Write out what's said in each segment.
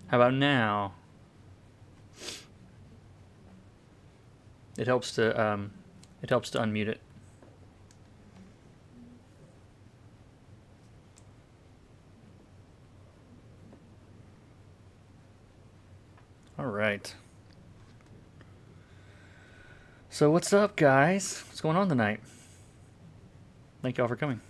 How about now? It helps to unmute it. All right. So what's up, guys? What's going on tonight? Thank y'all for coming.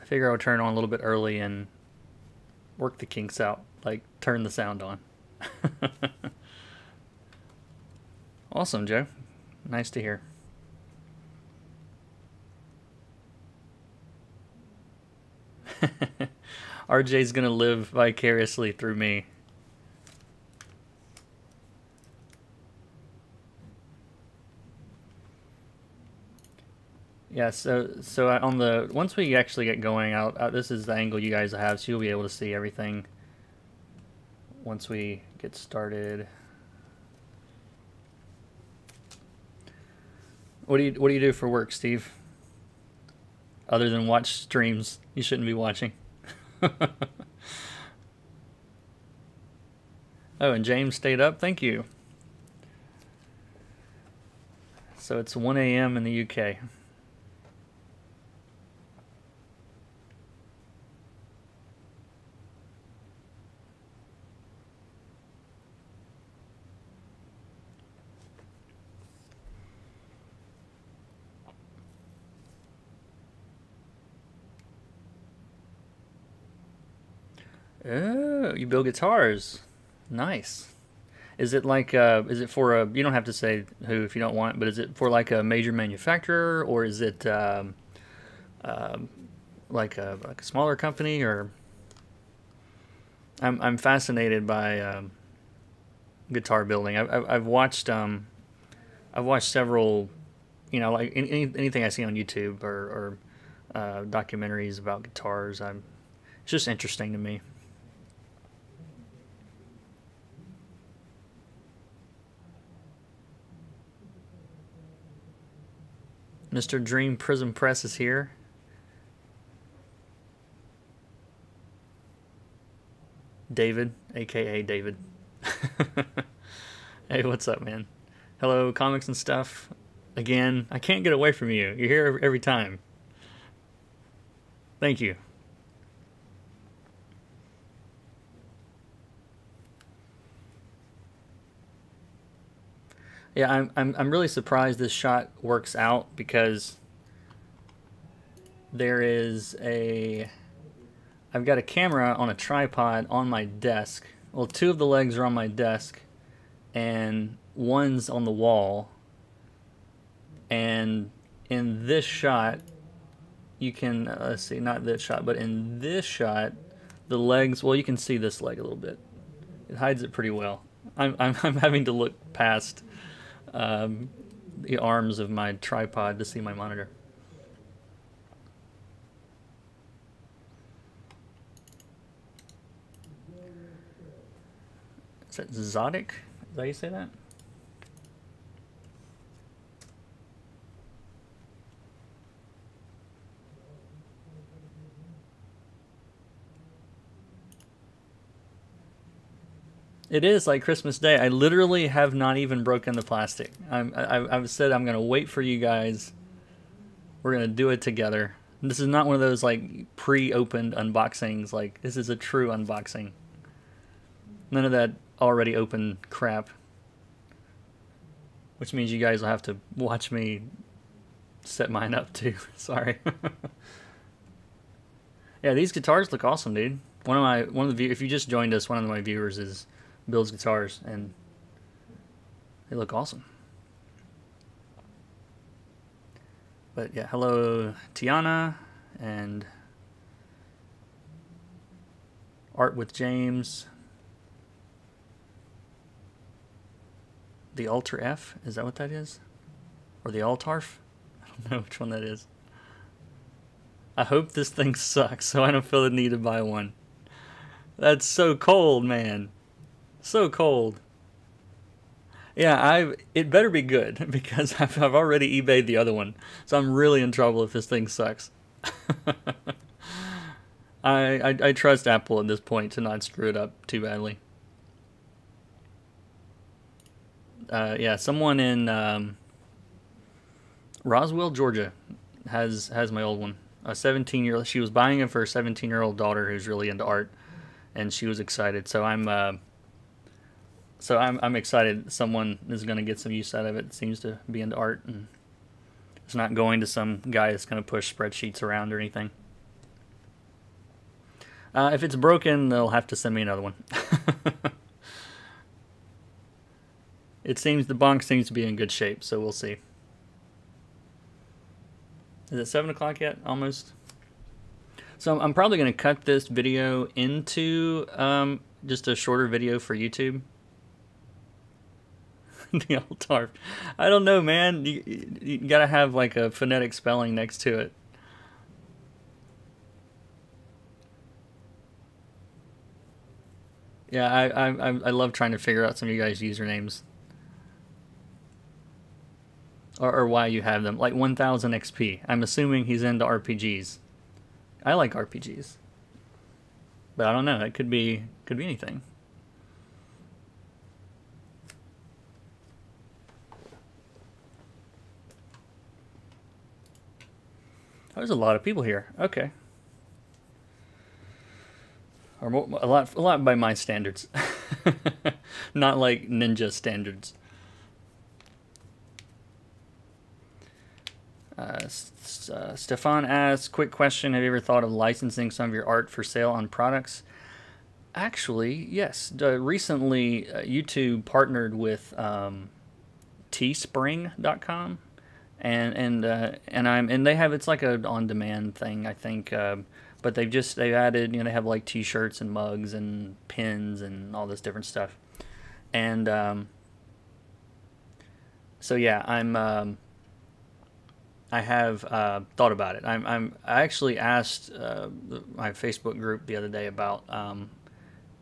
I figure I'll turn on a little bit early and work the kinks out, like turn the sound on. Awesome, Joe. Nice to hear. RJ's gonna live vicariously through me. Yeah, so on the once we actually get going, this is the angle you guys have, so you'll be able to see everything once we get started. What do you do for work, Steve? Other than watch streams you shouldn't be watching. Oh, and James stayed up. Thank you. So it's 1 a.m. in the UK. Oh, you build guitars. Nice. Is it like is it for a, you don't have to say who if you don't want, but is it for like a major manufacturer, or is it like a smaller company? Or I'm fascinated by guitar building. I've watched several, you know, like anything I see on YouTube or documentaries about guitars. It's just interesting to me. Mr. Dream Prism Press is here. David, aka David. Hey, what's up, man? Hello, comics and stuff. Again, I can't get away from you. You're here every time. Thank you. Yeah, I'm really surprised this shot works out, because there is I've got a camera on a tripod on my desk. Well, two of the legs are on my desk and one's on the wall. And in this shot, you can, let's see, not this shot, but in this shot, the legs, well, you can see this leg a little bit. It hides it pretty well. I'm having to look past the arms of my tripod to see my monitor. Is that Zodic? Is that how you say that? It is like Christmas Day. I literally have not even broken the plastic. I've said I'm going to wait for you guys. We're going to do it together. This is not one of those like pre-opened unboxings. Like, this is a true unboxing. None of that already open crap. Which means you guys will have to watch me set mine up too. Sorry. Yeah, these guitars look awesome, dude. If you just joined us, one of my viewers builds guitars, and they look awesome. But yeah, hello Tiana and Art with James. The Altar F, is that what that is? Or the Altarf? I don't know which one that is. I hope this thing sucks so I don't feel the need to buy one. That's so cold, man. So cold. Yeah, it better be good, because I've already eBayed the other one. So I'm really in trouble if this thing sucks. I trust Apple at this point to not screw it up too badly. Yeah, someone in Roswell, Georgia, has my old one. A 17-year-old. She was buying it for her 17-year-old daughter who's really into art, and she was excited. So I'm excited. Someone is going to get some use out of it. Seems to be into art, and it's not going to some guy that's going to push spreadsheets around or anything. If it's broken, they'll have to send me another one. It seems the bonk seems to be in good shape, so we'll see. Is it 7 o'clock yet? Almost. So I'm probably going to cut this video into just a shorter video for YouTube. The old tarp. I don't know, man. You gotta have like a phonetic spelling next to it. Yeah, I love trying to figure out some of you guys' usernames. Or why you have them. Like 1000 XP. I'm assuming he's into RPGs. I like RPGs. But I don't know. It could be anything. Oh, there's a lot of people here. Okay. Or more, a lot by my standards. Not like ninja standards. Stefan asks, quick question, have you ever thought of licensing some of your art for sale on products? Actually, yes. Recently, YouTube partnered with teespring.com, and they have, it's like a on-demand thing, I think, but they've added, they have like t-shirts and mugs and pins and all this different stuff. And so yeah, I have thought about it. I actually asked my Facebook group the other day about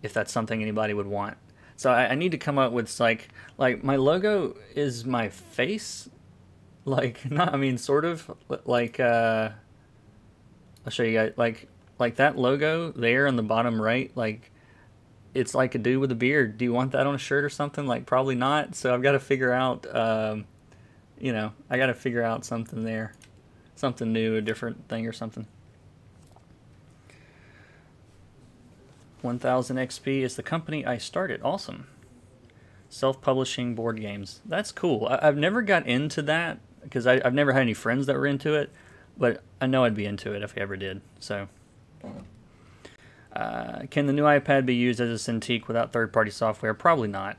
if that's something anybody would want. So I need to come up with like my logo is my face, like not, I mean sort of like I'll show you guys, like that logo there on the bottom right, like it's like a dude with a beard. Do you want that on a shirt or something? Like probably not. So I've got to figure out I got to figure out something there. Something new, a different thing or something. 1000 XP is the company I started. Awesome. Self-publishing board games. That's cool. I've never got into that because I've never had any friends that were into it, but I know I'd be into it if I ever did. So, can the new iPad be used as a Cintiq without third-party software? Probably not.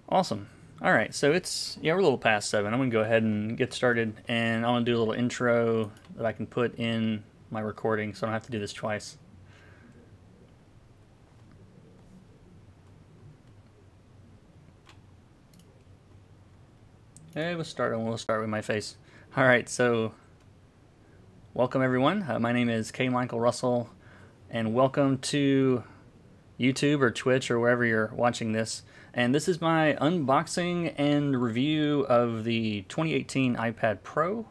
Awesome. All right, so we're a little past 7. I'm going to go ahead and get started, and I'm going to do a little intro that I can put in my recording so I don't have to do this twice. Hey, we'll start with my face. All right, so welcome everyone. My name is K. Michael Russell, and welcome to YouTube or Twitch or wherever you're watching this. And this is my unboxing and review of the 2018 iPad Pro.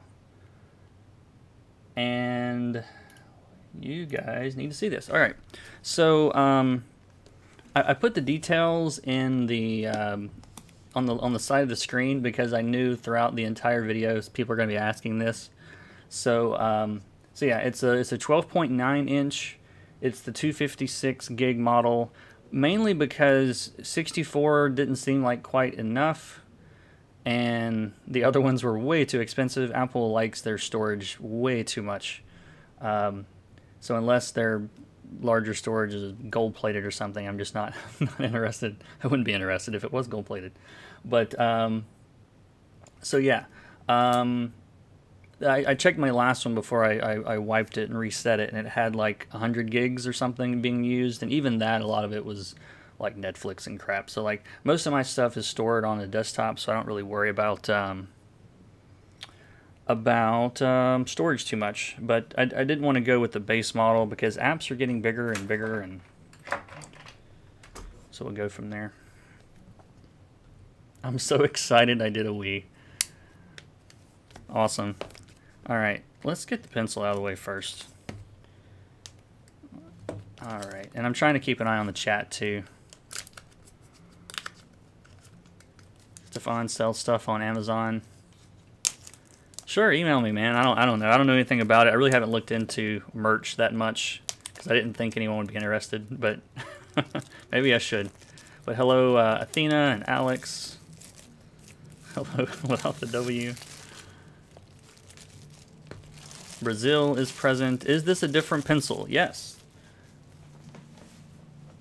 And you guys need to see this. All right. So I put the details in the on the side of the screen because I knew throughout the entire videos people are going to be asking this. So so yeah, it's a 12.9 inch. It's the 256 gig model. Mainly because 64 didn't seem like quite enough, and the other ones were way too expensive. Apple likes their storage way too much. So unless their larger storage is gold-plated or something, I'm just not interested. I wouldn't be interested if it was gold-plated. But, so yeah. I checked my last one before I wiped it and reset it, and it had like 100 gigs or something being used, and even that, a lot of it was like Netflix and crap. So like most of my stuff is stored on a desktop, so I don't really worry about storage too much. But I didn't want to go with the base model because apps are getting bigger and bigger, and so we'll go from there. I'm so excited I did a Wii. Awesome. Alright, let's get the pencil out of the way first. Alright, and I'm trying to keep an eye on the chat too. Stefan sells stuff on Amazon. Sure, email me, man. I don't know. I don't know anything about it. I really haven't looked into merch that much because I didn't think anyone would be interested, but maybe I should. But hello, Athena and Alex. Hello, without the W. Brazil is present. Is this a different pencil? Yes.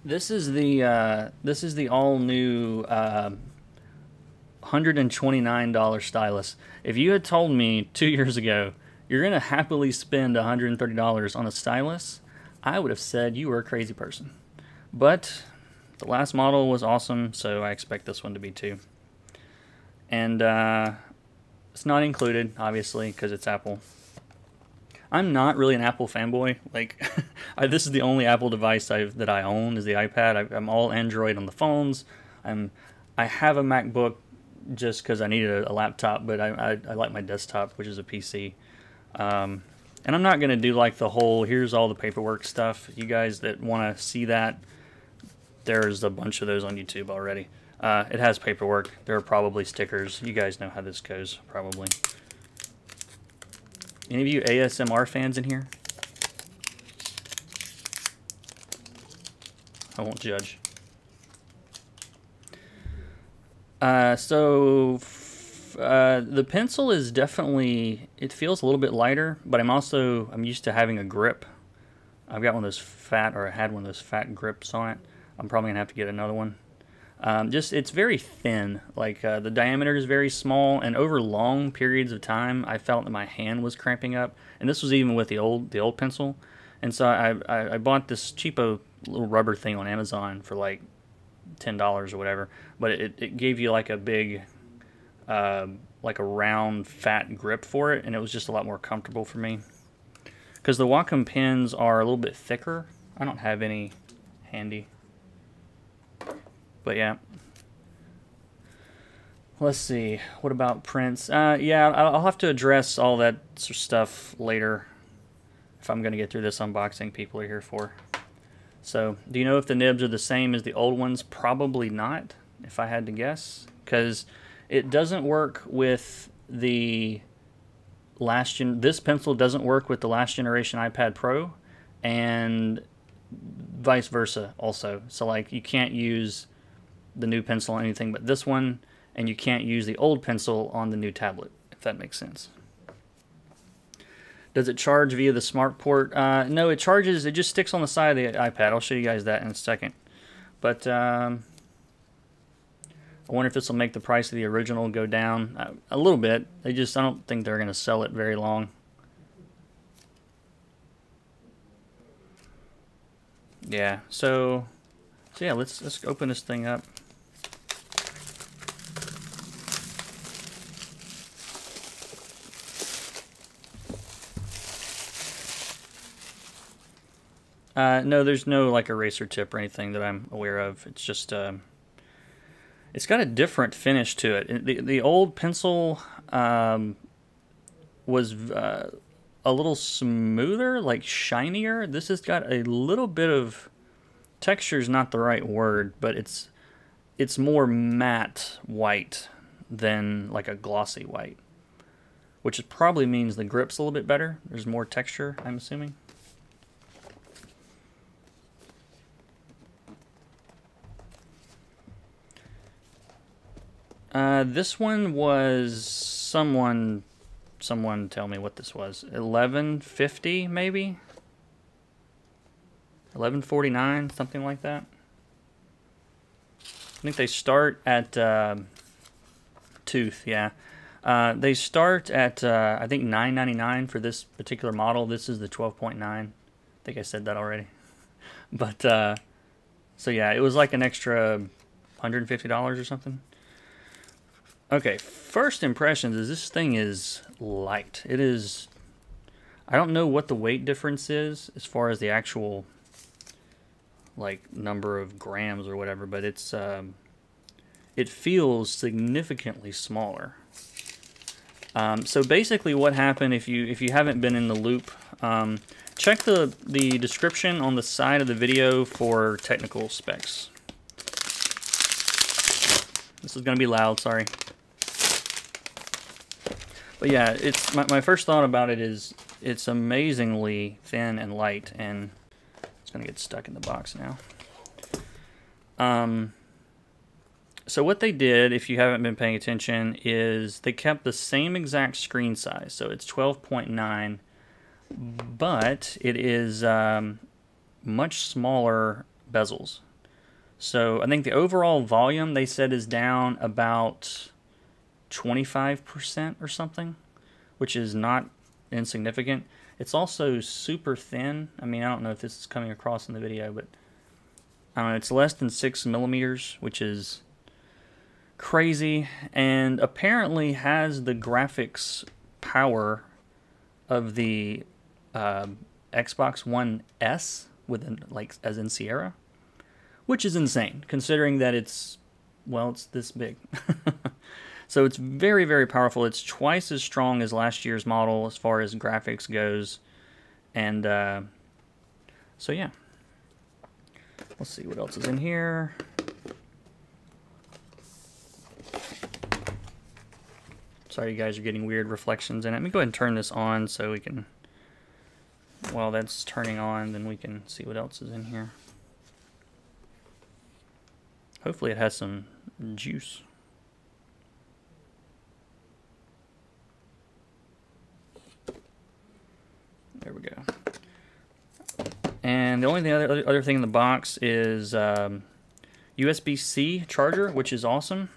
This is the all new $129 stylus. If you had told me 2 years ago you're gonna happily spend $130 on a stylus, I would have said you were a crazy person. But the last model was awesome, so I expect this one to be too. And it's not included, obviously, because it's Apple. I'm not really an Apple fanboy. Like, this is the only Apple device that I own is the iPad. I'm all Android on the phones. I have a MacBook just because I needed a laptop, but I like my desktop, which is a PC. And I'm not going to do like the whole, here's all the paperwork stuff. You guys that want to see that, there's a bunch of those on YouTube already. It has paperwork. There are probably stickers. You guys know how this goes, probably. Any of you ASMR fans in here? I won't judge. The pencil is definitely, it feels a little bit lighter, but I'm used to having a grip. I've got one of those fat, or I had one of those fat grips on it. I'm probably gonna have to get another one. It's very thin. Like the diameter is very small, and over long periods of time, I felt that my hand was cramping up. And this was even with the old pencil. And so I bought this cheapo little rubber thing on Amazon for like $10 or whatever. But it gave you like a big, like a round fat grip for it, and it was just a lot more comfortable for me. Because the Wacom pens are a little bit thicker. I don't have any handy. But yeah, let's see. What about prints? Yeah, I'll have to address all that sort of stuff later if I'm going to get through this unboxing people are here for. So, do you know if the nibs are the same as the old ones? Probably not, if I had to guess, because it doesn't work with the this pencil doesn't work with the last generation iPad Pro, and vice versa also. So, like, you can't use the new pencil on anything but this one, and you can't use the old pencil on the new tablet, if that makes sense. Does it charge via the smart port? No, it charges, it just sticks on the side of the iPad. I'll show you guys that in a second. But I wonder if this will make the price of the original go down a little bit. I don't think they're going to sell it very long. Yeah, so yeah, let's open this thing up. No, there's no like eraser tip or anything that I'm aware of. It's just it's got a different finish to it. The old pencil was a little smoother, like shinier. This has got a little bit of texture is not the right word, but it's more matte white than like a glossy white, which probably means the grip's a little bit better. There's more texture, I'm assuming. This one was someone tell me what this was. $11.50 maybe? $11.49, something like that. I think they start at Tooth, yeah. They start at I think $9.99 for this particular model. This is the 12.9. I think I said that already. But so yeah, it was like an extra $150 or something. Okay, first impressions is this thing is light. It is, I don't know what the weight difference is as far as the actual like number of grams or whatever, but it's it feels significantly smaller. So basically what happened, if you haven't been in the loop, check the description on the side of the video for technical specs. This is going to be loud, sorry. But yeah, it's my first thought about it is it's amazingly thin and light, and it's going to get stuck in the box now. So what they did, if you haven't been paying attention, is they kept the same exact screen size. So it's 12.9, but it is much smaller bezels. So I think the overall volume they said is down about 25% or something, which is not insignificant. It's also super thin. I mean, I don't know if this is coming across in the video, but I don't know, it's less than 6 millimeters, which is crazy, and apparently has the graphics power of the Xbox One S, like as in Sierra, which is insane considering that it's this big. So it's very, very powerful. It's twice as strong as last year's model as far as graphics goes, and so yeah. Let's see what else is in here. Sorry, you guys are getting weird reflections in it. Let me go ahead and turn this on so we can, while that's turning on, then we can see what else is in here. Hopefully it has some juice. There we go. And the only other thing in the box is USB-C charger, which is awesome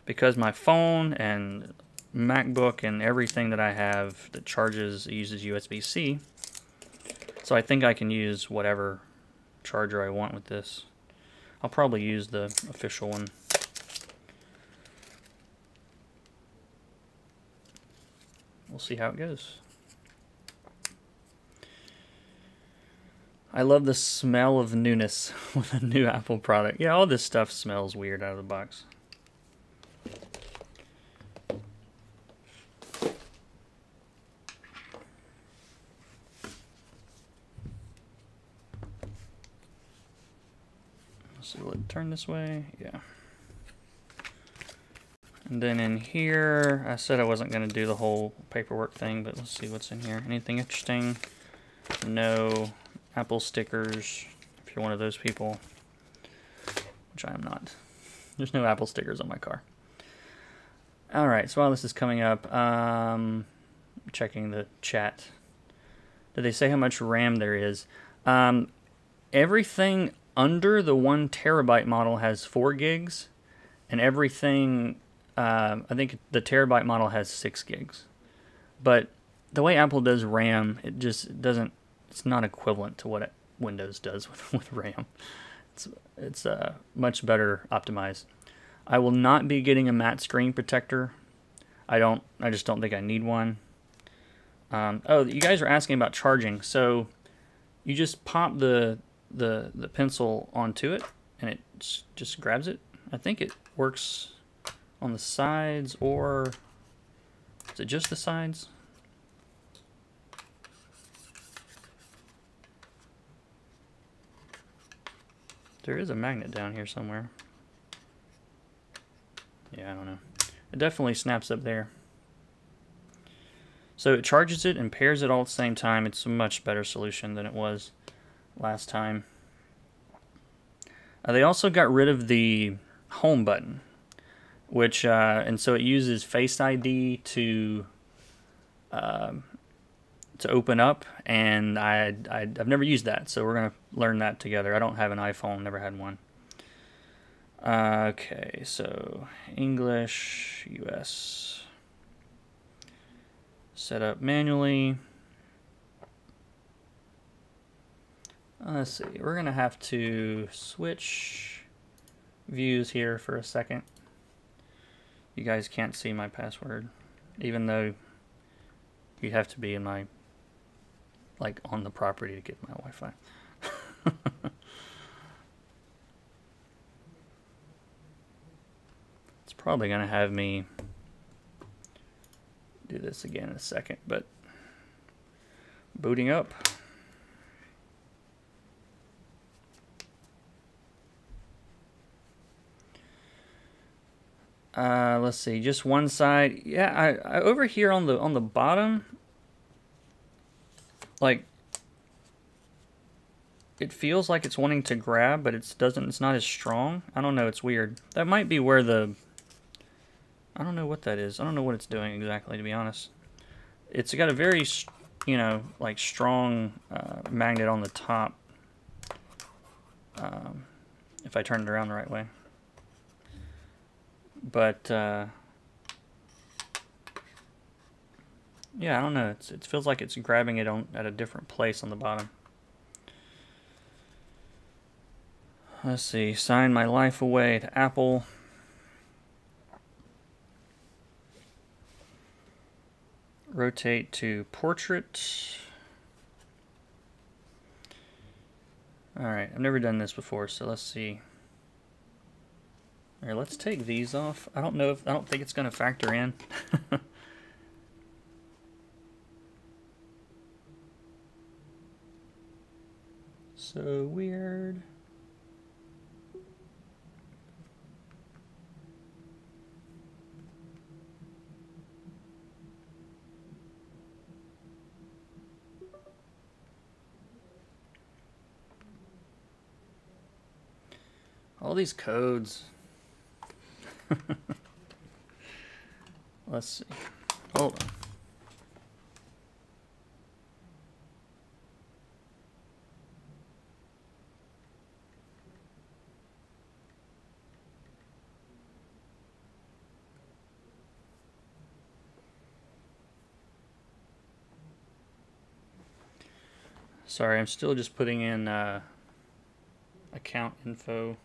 because my phone and MacBook and everything that I have that uses USB-C. So I think I can use whatever charger I want with this. I'll probably use the official one. We'll see how it goes. I love the smell of newness with a new Apple product. Yeah, all this stuff smells weird out of the box. So will it turn this way? Yeah. And then in here, I said I wasn't going to do the whole paperwork thing, but let's see what's in here. Anything interesting? No. Apple stickers, if you're one of those people, which I am not. There's no Apple stickers on my car. All right, so while this is coming up, checking the chat. Did they say how much RAM there is? Everything under the 1 terabyte model has 4 gigs, and everything, I think the terabyte model has 6 gigs. But the way Apple does RAM, it just doesn't, it's not equivalent to what Windows does with RAM. It's much better optimized. I will not be getting a matte screen protector. I just don't think I need one. Oh, you guys are asking about charging. So you just pop the pencil onto it, and it just grabs it. I think it works on the sides, or is it just the sides? There is a magnet down here somewhere. Yeah, I don't know. It definitely snaps up there. So it charges it and pairs it all at the same time. It's a much better solution than it was last time. They also got rid of the home button, which and so it uses Face ID to open up, and I've never used that, so we're gonna learn that together. I don't have an iPhone, never had one. Okay, so English, US, set up manually. Let's see, we're gonna have to switch views here for a second. You guys can't see my password, even though you have to be in my, like, on the property to get my Wi-Fi. probably gonna have me do this again in a second, but booting up. Let's see, just one side. Yeah, I over here on the bottom, like it feels like it's wanting to grab, but it's not as strong. I don't know, it's weird. That might be where I don't know what that is. I don't know what it's doing exactly, to be honest. It's got a very, you know, like strong magnet on the top. If I turn it around the right way. But yeah, I don't know. It feels like it's grabbing it at a different place on the bottom. Let's see. Sign my life away to Apple. Rotate to portrait. Alright, I've never done this before, so let's see. Alright, let's take these off. I don't think it's gonna factor in. So weird. All these codes. Let's see. Hold on. Sorry, I'm still just putting in account info.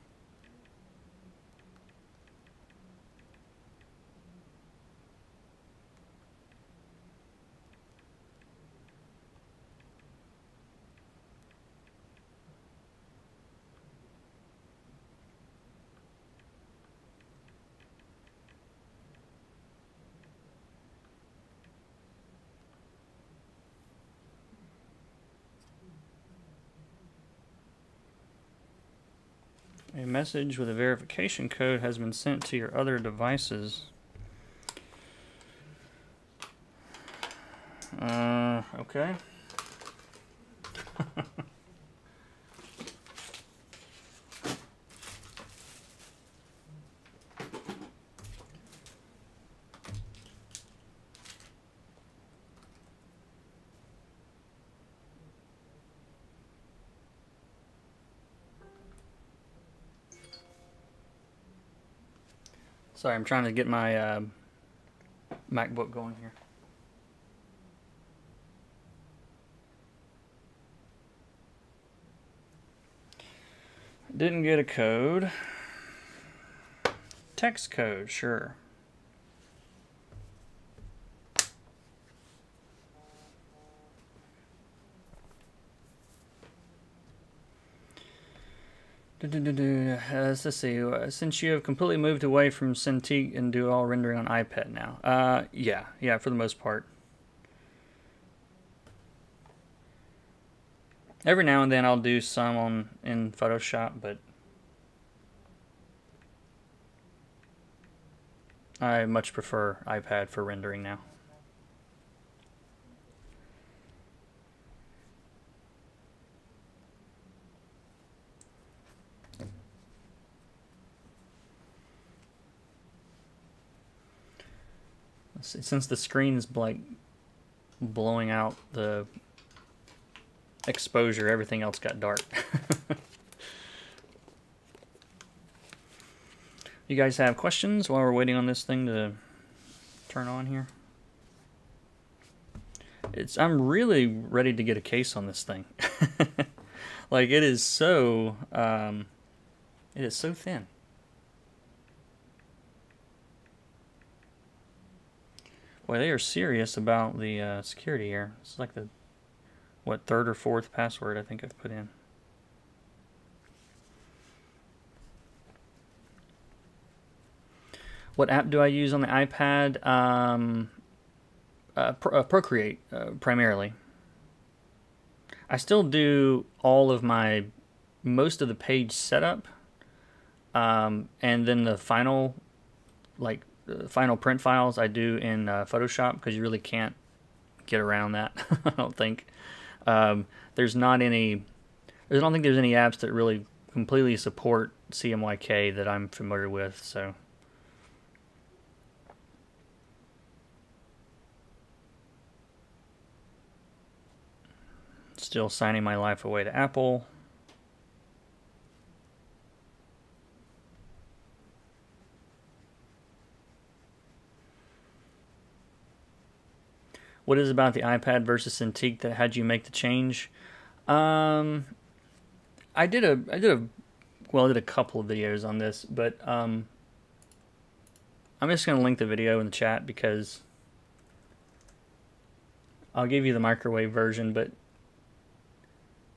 A message with a verification code has been sent to your other devices. Okay. Sorry, I'm trying to get my MacBook going here. Didn't get a code. Text code, sure. Let's see. Since you have completely moved away from Cintiq and do all rendering on iPad now. Yeah, for the most part. Every now and then I'll do some in Photoshop, but I much prefer iPad for rendering now. Since the screen is like blowing out the exposure, everything else got dark. You guys have questions while we're waiting on this thing to turn on here? I'm really ready to get a case on this thing. Like it is so thin. Boy, they are serious about the security here. It's like the, what, third or fourth password I think I've put in. What app do I use on the iPad? Procreate, primarily. I still do all of most of the page setup, and then the final, like, final print files I do in Photoshop, because you really can't get around that. I don't think. There's not any. I don't think there's any apps that really completely support CMYK that I'm familiar with. So. Still signing my life away to Apple. What is about the iPad versus Cintiq that had you make the change? I did a couple of videos on this, but I'm just going to link the video in the chat because I'll give you the microwave version, but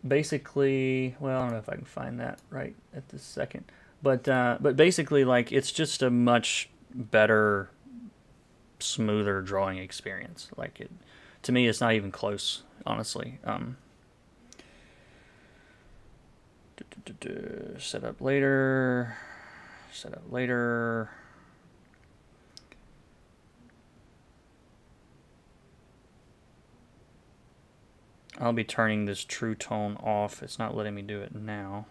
basically, well, I don't know if I can find that right at this second, but basically, like, it's just a much better, smoother drawing experience. Like, it, to me, it's not even close, honestly. Set up later. Set up later. I'll be turning this True Tone off. It's not letting me do it now.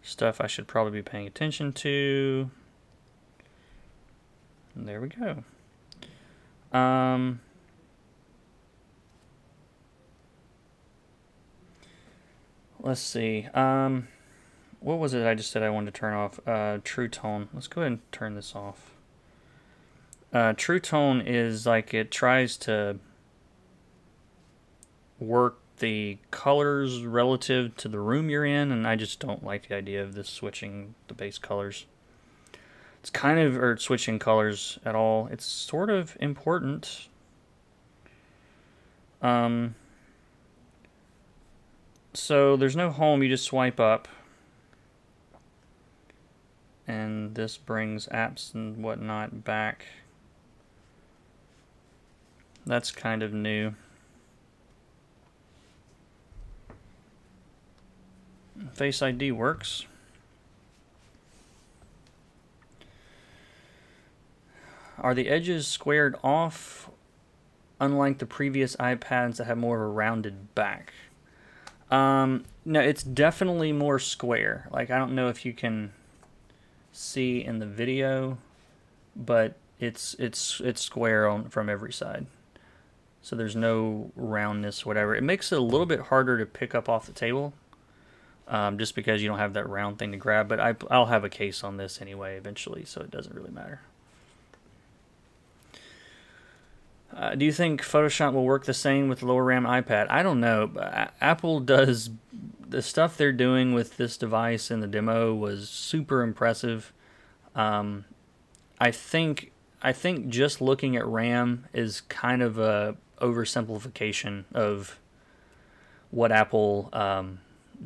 Stuff I should probably be paying attention to. And there we go. Let's see. What was it I just said I wanted to turn off? True Tone. Let's go ahead and turn this off. True Tone is like, it tries to work the colors relative to the room you're in, and I just don't like the idea of this switching the base colors. It's kind of, or switching colors at all. It's sort of important. So there's no home, you just swipe up. And this brings apps and whatnot back. That's kind of new. Face ID works. Are the edges squared off, unlike the previous iPads that have more of a rounded back? No, it's definitely more square. Like, I don't know if you can see in the video, but it's square from every side. So there's no roundness, whatever. It makes it a little bit harder to pick up off the table, just because you don't have that round thing to grab. But I'll have a case on this anyway eventually, so it doesn't really matter. Do you think Photoshop will work the same with the lower RAM iPad? I don't know. But Apple does the stuff they're doing with this device in the demo was super impressive. I think just looking at RAM is kind of a oversimplification of what Apple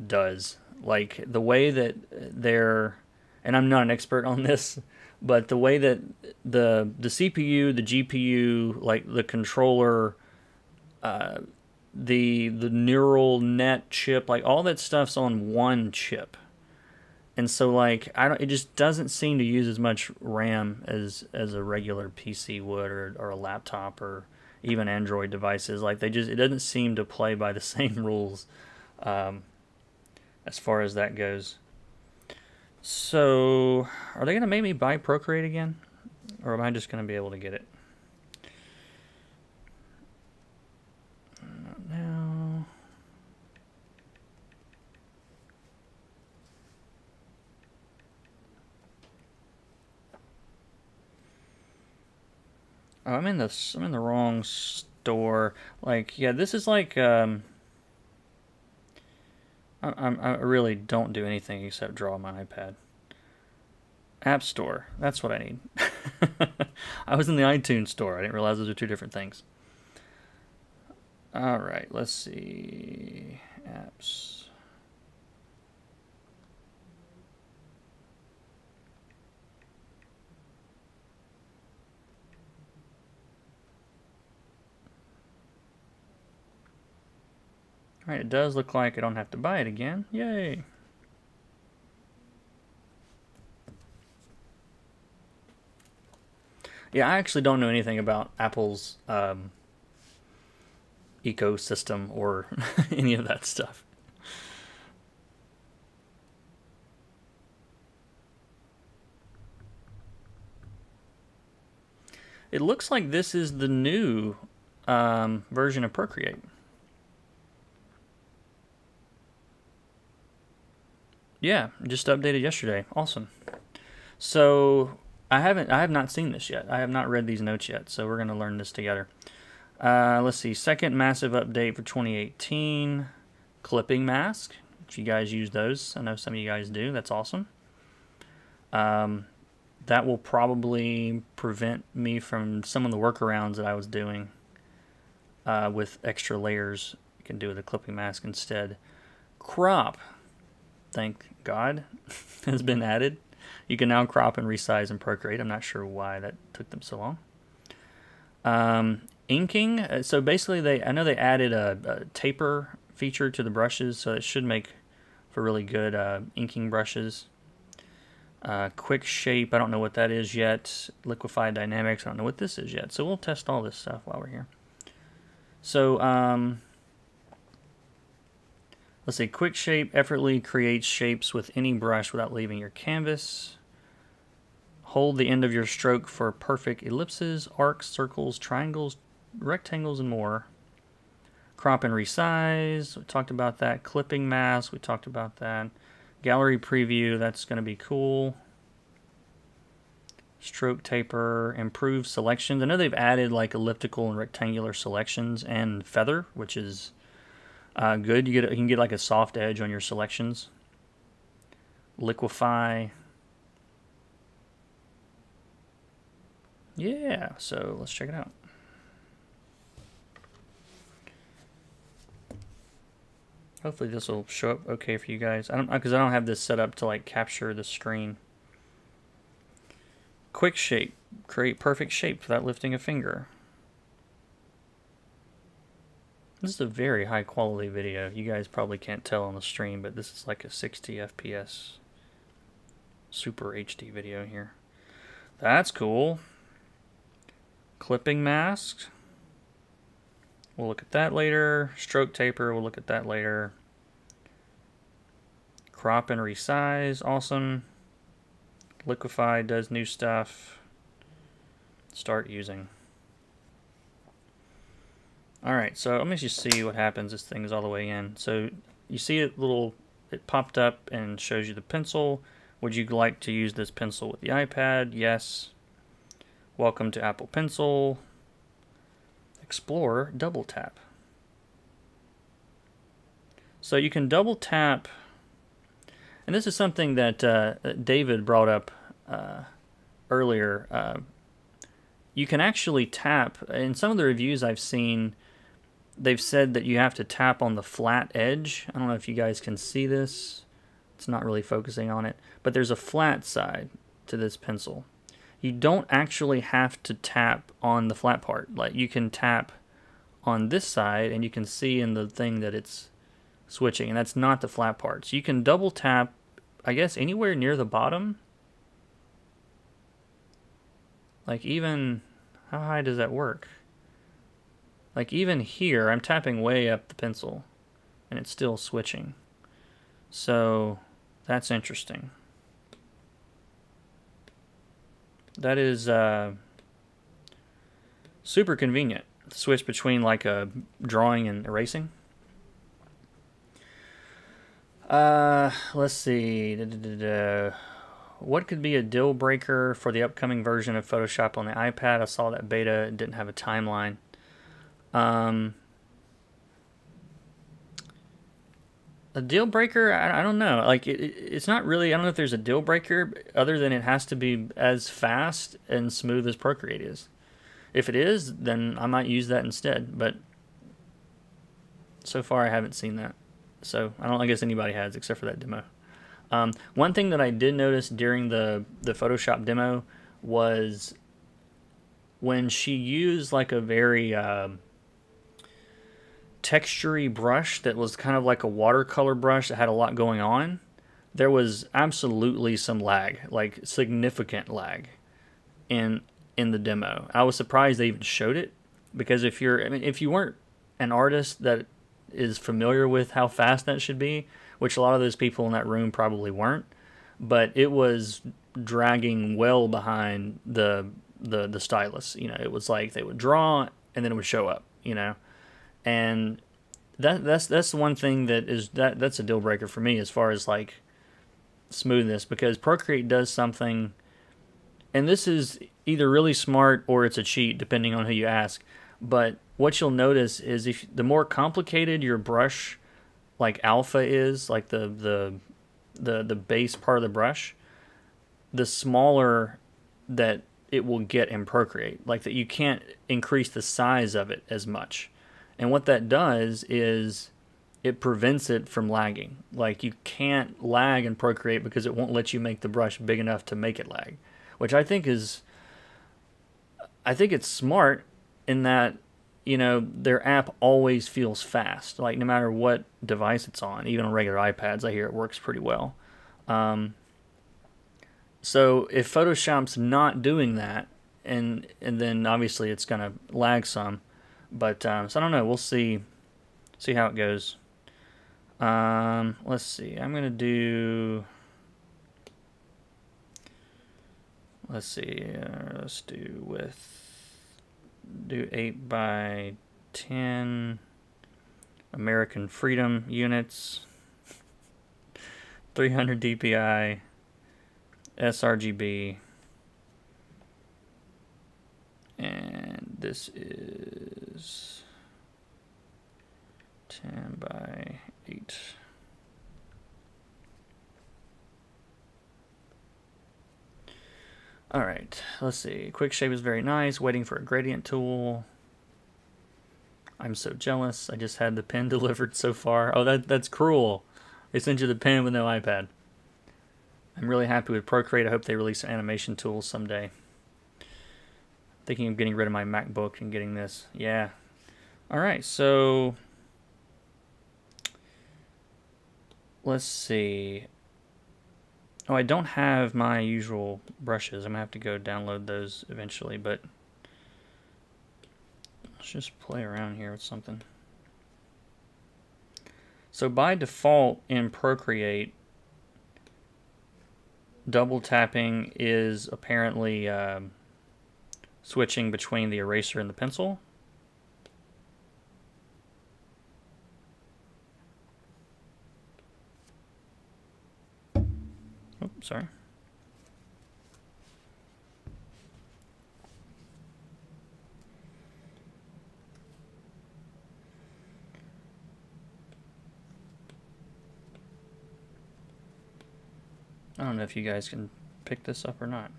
does. Like, the way that they're, and I'm not an expert on this, but the way that the CPU, the GPU, like the controller, the neural net chip, like all that stuff's on one chip. And so, like, it just doesn't seem to use as much RAM as a regular PC would, or a laptop, or even Android devices. Like, it doesn't seem to play by the same rules as far as that goes. So, are they going to make me buy Procreate again? Or am I just going to be able to get it? Not now. Oh, I'm in the wrong store. Like, yeah, this is like I really don't do anything except draw on my iPad. App Store. That's what I need. I was in the iTunes store. I didn't realize those are two different things. All right, let's see. apps. All right, it does look like I don't have to buy it again. Yay! Yeah, I actually don't know anything about Apple's ecosystem or any of that stuff. It looks like this is the new version of Procreate. Yeah, just updated yesterday. Awesome. So I have not seen this yet. I have not read these notes yet. So we're gonna learn this together. Let's see. Second massive update for 2018. Clipping mask. If you guys use those, I know some of you guys do. That's awesome. That will probably prevent me from some of the workarounds that I was doing with extra layers. You can do with a clipping mask instead. Crop. Thank God, has been added. You can now crop and resize and Procreate. I'm not sure why that took them so long. Inking. So basically, I know they added a taper feature to the brushes, so it should make for really good inking brushes. Quick shape. I don't know what that is yet. Liquify dynamics. I don't know what this is yet. So we'll test all this stuff while we're here. So let's see, quick shape effortlessly creates shapes with any brush without leaving your canvas. Hold the end of your stroke for perfect ellipses, arcs, circles, triangles, rectangles, and more. Crop and resize, we talked about that. Clipping mask, we talked about that. Gallery preview, that's going to be cool. Stroke taper, improve selections. I know they've added like elliptical and rectangular selections and feather, which is good. You can get like a soft edge on your selections. Liquify. Yeah, so let's check it out. Hopefully this will show up okay for you guys. Because I don't have this set up to like capture the screen. Quick shape. Create perfect shape without lifting a finger. This is a very high quality video. You guys probably can't tell on the stream, but this is like a 60 FPS Super HD video here. That's cool. Clipping mask. We'll look at that later. Stroke taper, we'll look at that later. Crop and resize, awesome. Liquify does new stuff. Start using. Alright, so let me just see what happens. This thing is all the way in. So you see it popped up and shows you the pencil. Would you like to use this pencil with the iPad? Yes. Welcome to Apple Pencil. Explore, double tap. So you can double tap, and this is something that David brought up earlier. You can actually tap, in some of the reviews I've seen, they've said that you have to tap on the flat edge. I don't know if you guys can see this. It's not really focusing on it, but there's a flat side to this pencil. You don't actually have to tap on the flat part. Like you can tap on this side and you can see in the thing that it's switching, and that's not the flat part. So you can double tap, I guess, anywhere near the bottom. Like even, how high does that work? Like even here, I'm tapping way up the pencil and it's still switching. So that's interesting. That is super convenient. Switch between like a drawing and erasing. Let's see. What could be a deal breaker for the upcoming version of Photoshop on the iPad? I saw that beta. It didn't have a timeline. A deal breaker? I don't know. Like it's not really. I don't know if there's a deal breaker other than it has to be as fast and smooth as Procreate is. If it is, then I might use that instead. But so far, I haven't seen that. So I guess anybody has except for that demo. One thing that I did notice during the Photoshop demo was when she used like a very textury brush that was kind of like a watercolor brush that had a lot going on, there was absolutely some lag, like significant lag in the demo. I was surprised they even showed it, because if you weren't an artist that is familiar with how fast that should be, which a lot of those people in that room probably weren't, but it was dragging well behind the stylus. It was like they would draw and then it would show up. And that's the one thing that's a deal breaker for me as far as like smoothness, because Procreate does something, and this is either really smart or it's a cheat depending on who you ask. But what you'll notice is if the more complicated your brush like alpha is, like the base part of the brush, the smaller that it will get in Procreate. Like that you can't increase the size of it as much. And what that does is it prevents it from lagging. Like you can't lag in Procreate because it won't let you make the brush big enough to make it lag, which I think it's smart in that, their app always feels fast, like no matter what device it's on. Even on regular iPads, I hear it works pretty well. So if Photoshop's not doing that, and then obviously it's gonna lag some, but so I don't know. We'll see how it goes. Let's see. I'm gonna do. Let's see. Let's do 8 by 10 American Freedom units, 300 DPI, sRGB, and this is 10 by 8. Alright, let's see. Quick shape is very nice. Waiting for a gradient tool. I'm so jealous. I just had the pen delivered so far. Oh, that's cruel. They sent you the pen with no iPad. I'm really happy with Procreate. I hope they release animation tools someday. Thinking of getting rid of my MacBook and getting this. Yeah. Alright, so let's see. Oh, I don't have my usual brushes. I'm going to have to go download those eventually, but let's just play around here with something. So by default in Procreate, double tapping is apparently switching between the eraser and the pencil. Oh, sorry. I don't know if you guys can pick this up or not.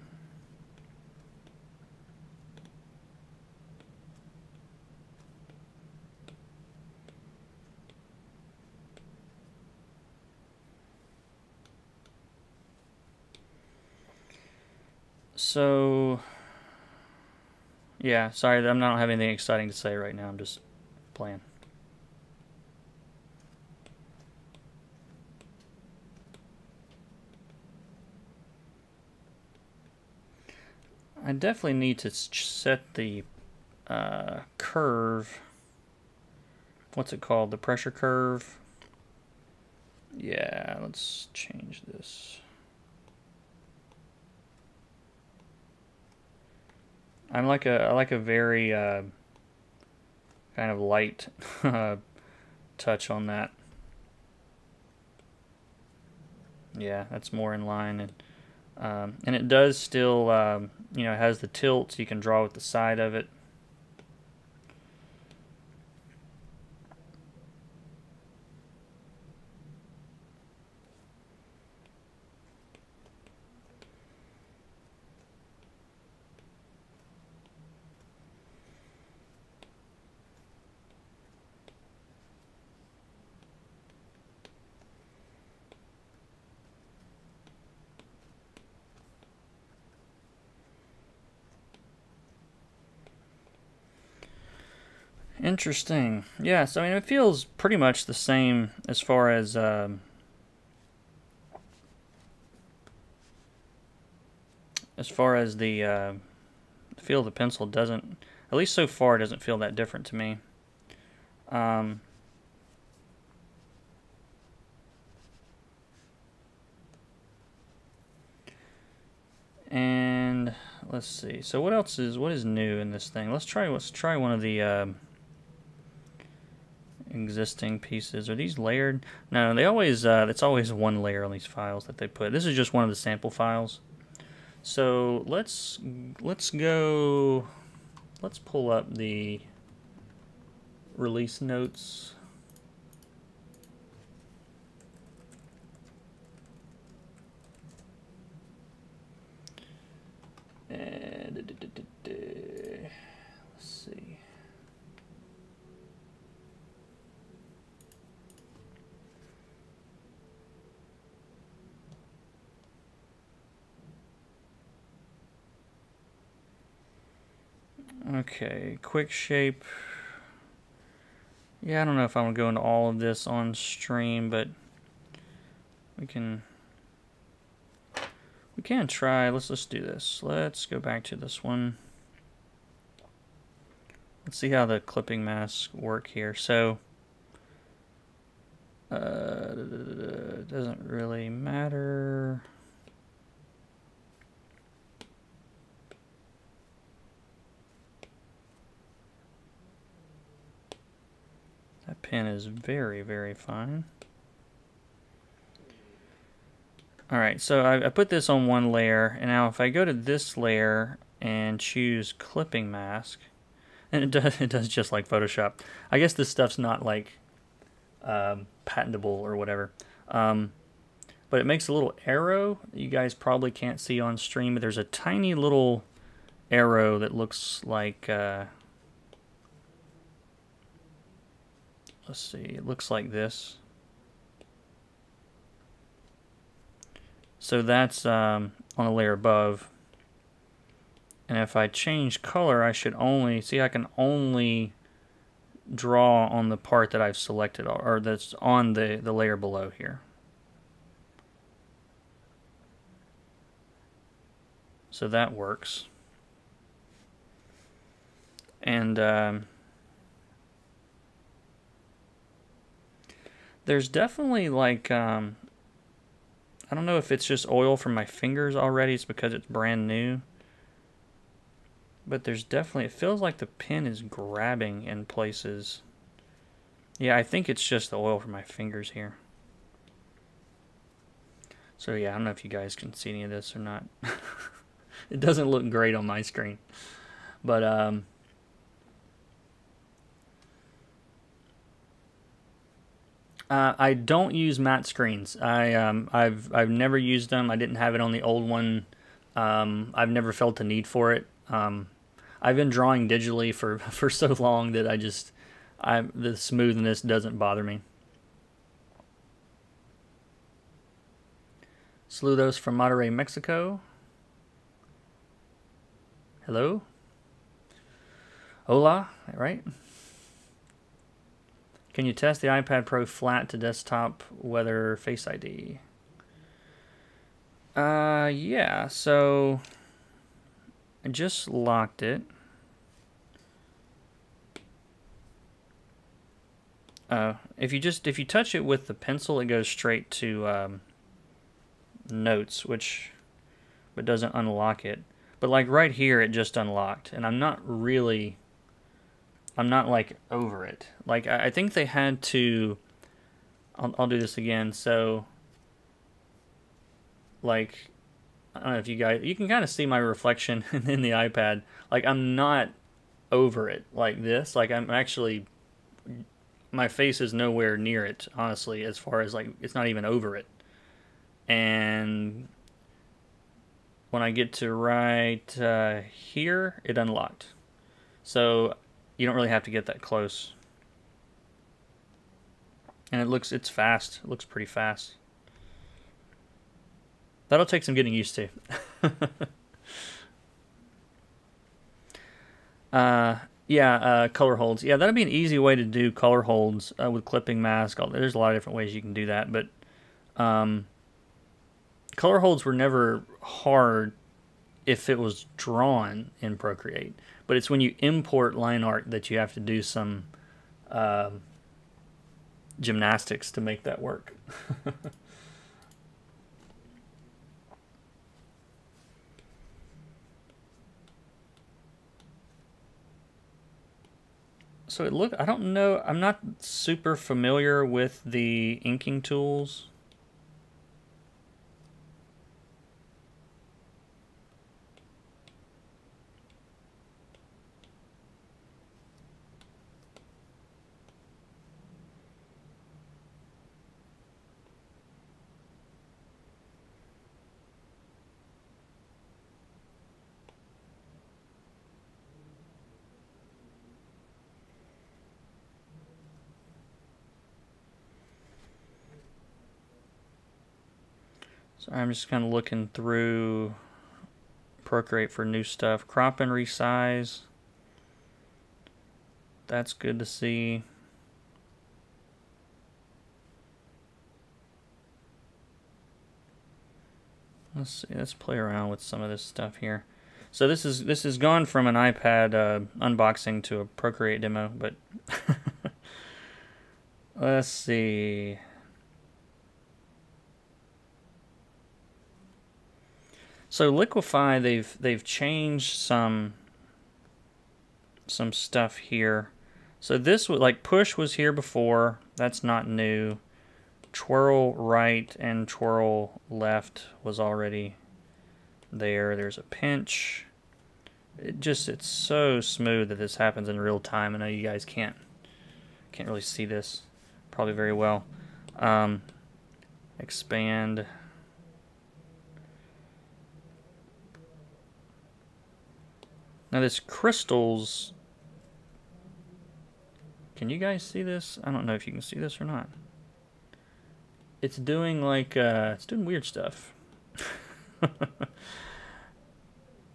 So, yeah, sorry that I don't have anything exciting to say right now. I'm just playing. I definitely need to set the curve. What's it called? The pressure curve. Yeah, let's change this. I like a very kind of light touch on that. Yeah, that's more in line, and it does still, it has the tilt, so you can draw with the side of it. Interesting. Yeah, so I mean, it feels pretty much the same as far as the feel of the pencil doesn't, at least so far, it doesn't feel that different to me. And let's see. So what is new in this thing? Let's try one of the existing pieces. Are these layered? No, they always it's always one layer on these files that they put. This is just one of the sample files. So let's pull up the release notes. And let's see. Okay, quick shape. Yeah, I don't know if I'm gonna go into all of this on stream, but we can try. Let's do this. Let's go back to this one. Let's see how the clipping masks work here. So it doesn't really matter. That pen is very, very fine. Alright, so I put this on one layer, and now if I go to this layer and choose clipping mask, and it does just like Photoshop. I guess this stuff's not like patentable or whatever. But it makes a little arrow that you guys probably can't see on stream, but there's a tiny little arrow that looks like let's see, it looks like this. So that's on a layer above. And if I change color, I should only, see, I can only draw on the part that I've selected, or that's on the layer below here. So that works. And there's definitely like, I don't know if it's just oil from my fingers already, it's because it's brand new. But there's definitely, it feels like the pen is grabbing in places. Yeah, I think it's just the oil from my fingers here. So yeah, I don't know if you guys can see any of this or not. It doesn't look great on my screen. But I don't use matte screens. I've never used them. I didn't have it on the old one. I've never felt the need for it. I've been drawing digitally for so long that the smoothness doesn't bother me. Saludos from Monterrey, Mexico. Hello. Hola, right? Can you test the iPad Pro flat to desktop whether Face ID? Yeah, so I just locked it. If you touch it with the pencil, it goes straight to notes, but doesn't unlock it. But like right here, it just unlocked, and I'm not like over it. Like I think they had to. I'll do this again. So like, I don't know if you can kind of see my reflection in the iPad. Like I'm not over it like this. Like I'm actually, my face is nowhere near it, honestly, as far as like, it's not even over it. And when I get to right here, it unlocked. So you don't really have to get that close. And it's fast. It looks pretty fast. That'll take some getting used to. Yeah, color holds. Yeah, that'd be an easy way to do color holds with clipping mask. There's a lot of different ways you can do that, but um, color holds were never hard if it was drawn in Procreate. But it's when you import line art that you have to do some gymnastics to make that work. So I don't know, I'm not super familiar with the inking tools. So I'm just kind of looking through Procreate for new stuff. Crop and resize. That's good to see. Let's see. Let's play around with some of this stuff here. So this is gone from an iPad unboxing to a Procreate demo, but let's see. So Liquify, they've changed some stuff here. So this was like push was here before. That's not new. Twirl right and twirl left was already there. There's a pinch. It's so smooth that this happens in real time. I know you guys can't really see this probably very well. Expand. Now this crystals, can you guys see this? I don't know if you can see this or not. It's doing like, it's doing weird stuff. I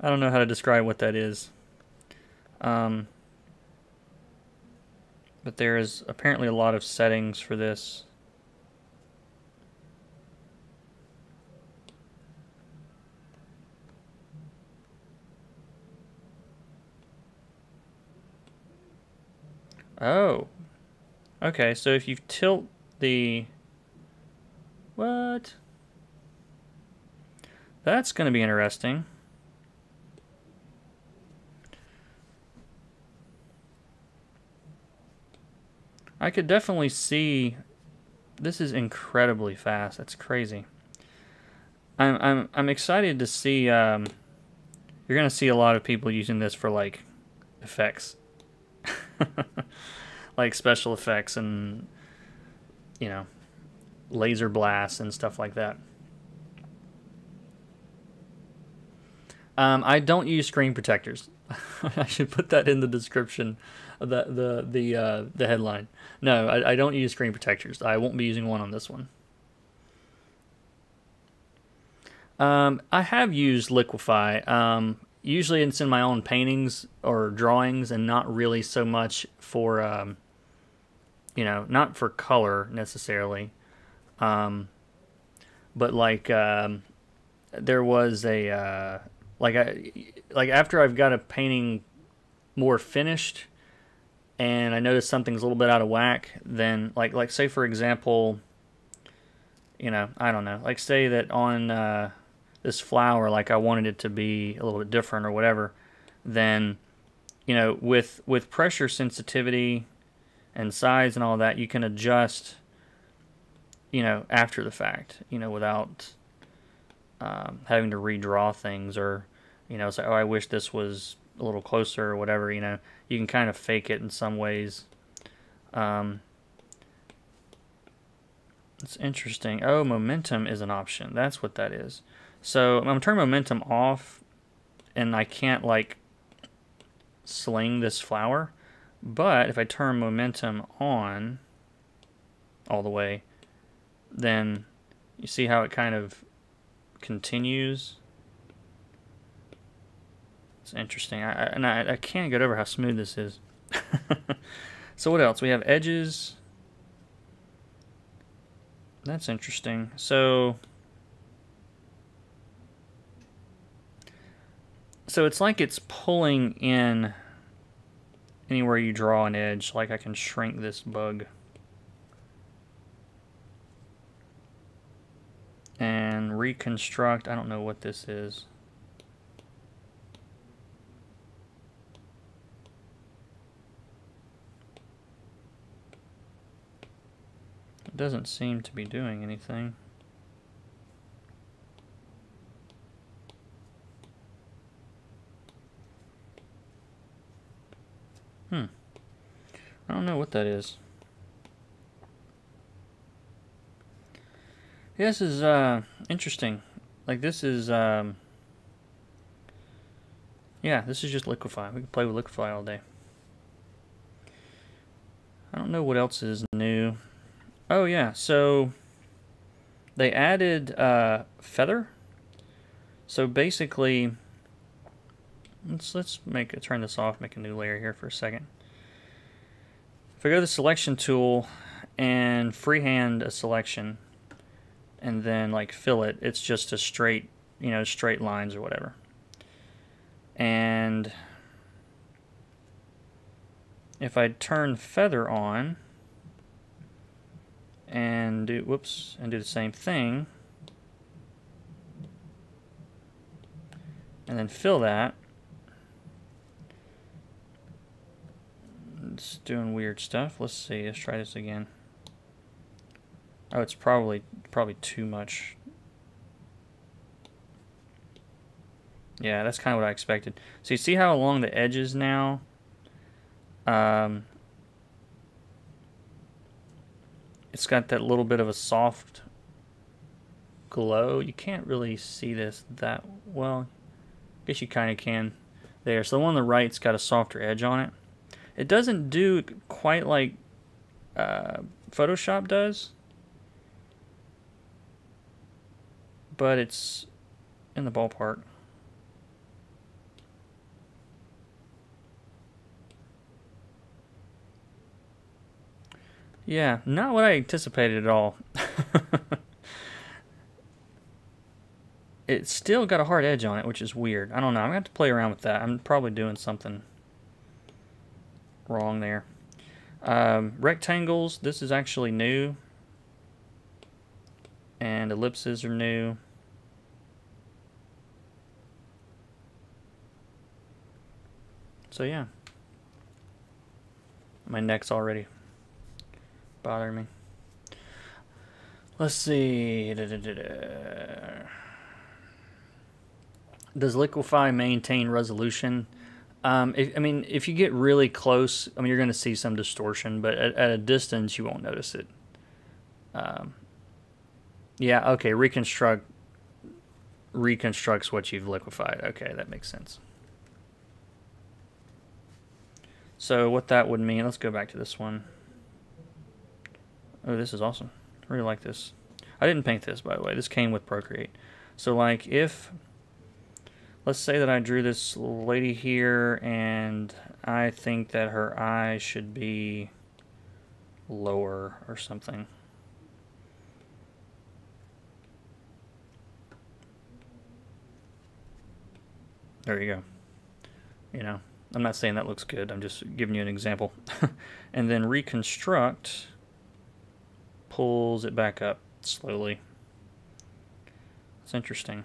don't know how to describe what that is. But there is apparently a lot of settings for this. Oh, okay, so if you tilt the, what? That's going to be interesting. I could definitely see, this is incredibly fast. That's crazy. I'm excited to see, you're going to see a lot of people using this for like effects. Like special effects and, you know, laser blasts and stuff like that. I don't use screen protectors. I should put that in the description of the headline. No, I don't use screen protectors. I won't be using one on this one. I have used Liquify. Usually it's in my own paintings or drawings and not really so much for, you know, not for color necessarily. But like, there was a, like after I've got a painting more finished and I notice something's a little bit out of whack, then like say for example, you know, I don't know, like say that on, this flower, like I wanted it to be a little bit different or whatever, then, you know, with pressure sensitivity and size and all that, you can adjust, you know, after the fact, you know, without having to redraw things or, you know, say, oh, I wish this was a little closer or whatever, you know, you can kind of fake it in some ways. It's interesting. Oh, momentum is an option. That's what that is. So I'm going to turn momentum off, and I can't, like, sling this flower. But if I turn momentum on all the way, then you see how it kind of continues. It's interesting. I can't get over how smooth this is. So what else? We have edges. That's interesting. So it's like it's pulling in anywhere you draw an edge. Like I can shrink this bug. And reconstruct. I don't know what this is. It doesn't seem to be doing anything. I don't know what that is. Yeah, this is interesting. Like this is yeah, this is just liquify. We can play with liquify all day. I don't know what else is new. Oh yeah, so they added feather. So basically, let's turn this off, make a new layer here for a second. If I go to the selection tool and freehand a selection and then like fill it, it's just a straight, straight lines or whatever. And if I turn feather on and do the same thing and then fill that, it's doing weird stuff. Let's see. Let's try this again. Oh, it's probably too much. Yeah, that's kind of what I expected. So you see how along the edges now, it's got that little bit of a soft glow. You can't really see this that well. I guess you kind of can there. So the one on the right's got a softer edge on it. It doesn't do quite like Photoshop does, but it's in the ballpark. Yeah, not what I anticipated at all. It's still got a hard edge on it, which is weird. I don't know. I'm going to have to play around with that. I'm probably doing something wrong there. Rectangles, this is actually new. And ellipses are new. So yeah. My neck's already bothering me. Let's see. Does liquify maintain resolution? If you get really close, you're going to see some distortion, but at a distance, you won't notice it. Yeah, okay, reconstructs what you've liquefied. Okay, that makes sense. So what that would mean, let's go back to this one. Oh, this is awesome. I really like this. I didn't paint this, by the way. This came with Procreate. So like if, let's say that I drew this lady here and I think that her eye should be lower or something. There you go. I'm not saying that looks good. I'm just giving you an example. And then reconstruct pulls it back up slowly. It's interesting.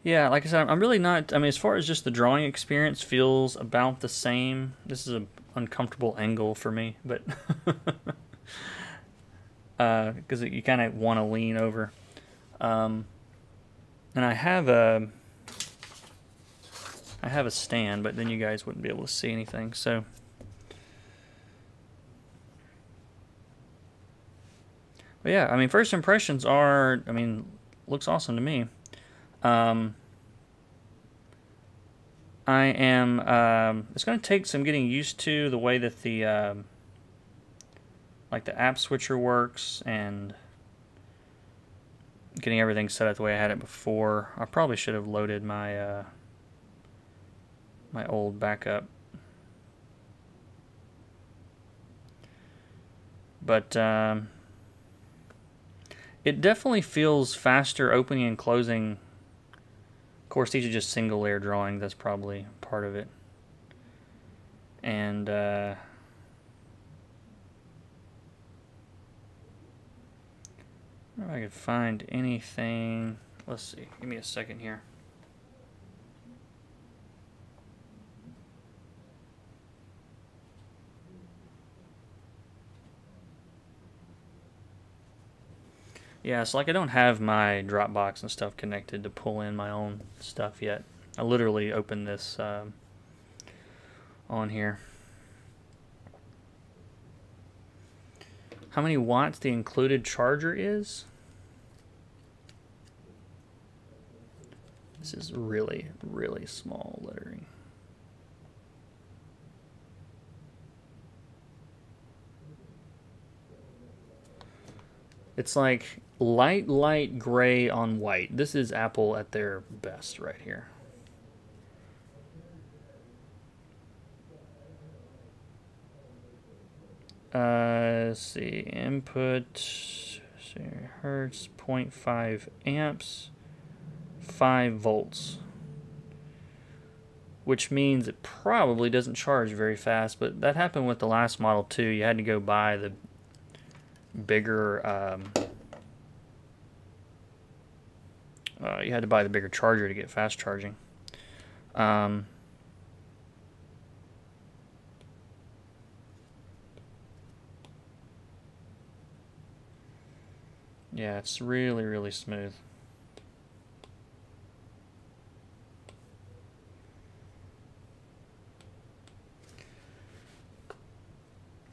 Yeah, like I said, I'm really not, as far as just the drawing experience feels about the same. This is an uncomfortable angle for me, but because you kind of want to lean over. And I have a stand, but then you guys wouldn't be able to see anything. So but yeah, first impressions are, looks awesome to me. I am, it's going to take some getting used to the way that the, like the app switcher works and getting everything set up the way I had it before. I probably should have loaded my, my old backup. But, it definitely feels faster opening and closing. Of course, these are just single layer drawings. That's probably part of it. And I don't know if I could find anything. Let's see. Give me a second here. Yeah, so like I don't have my Dropbox and stuff connected to pull in my own stuff yet. I literally opened this on here. How many watts the included charger is? This is really, really small lettering. It's like light gray on white. This is Apple at their best right here. Let's see, input, hertz, 0.5 amps, 5 volts. Which means it probably doesn't charge very fast, but that happened with the last model too. You had to go buy the bigger, you had to buy the bigger charger to get fast charging. Yeah, it's really, really smooth.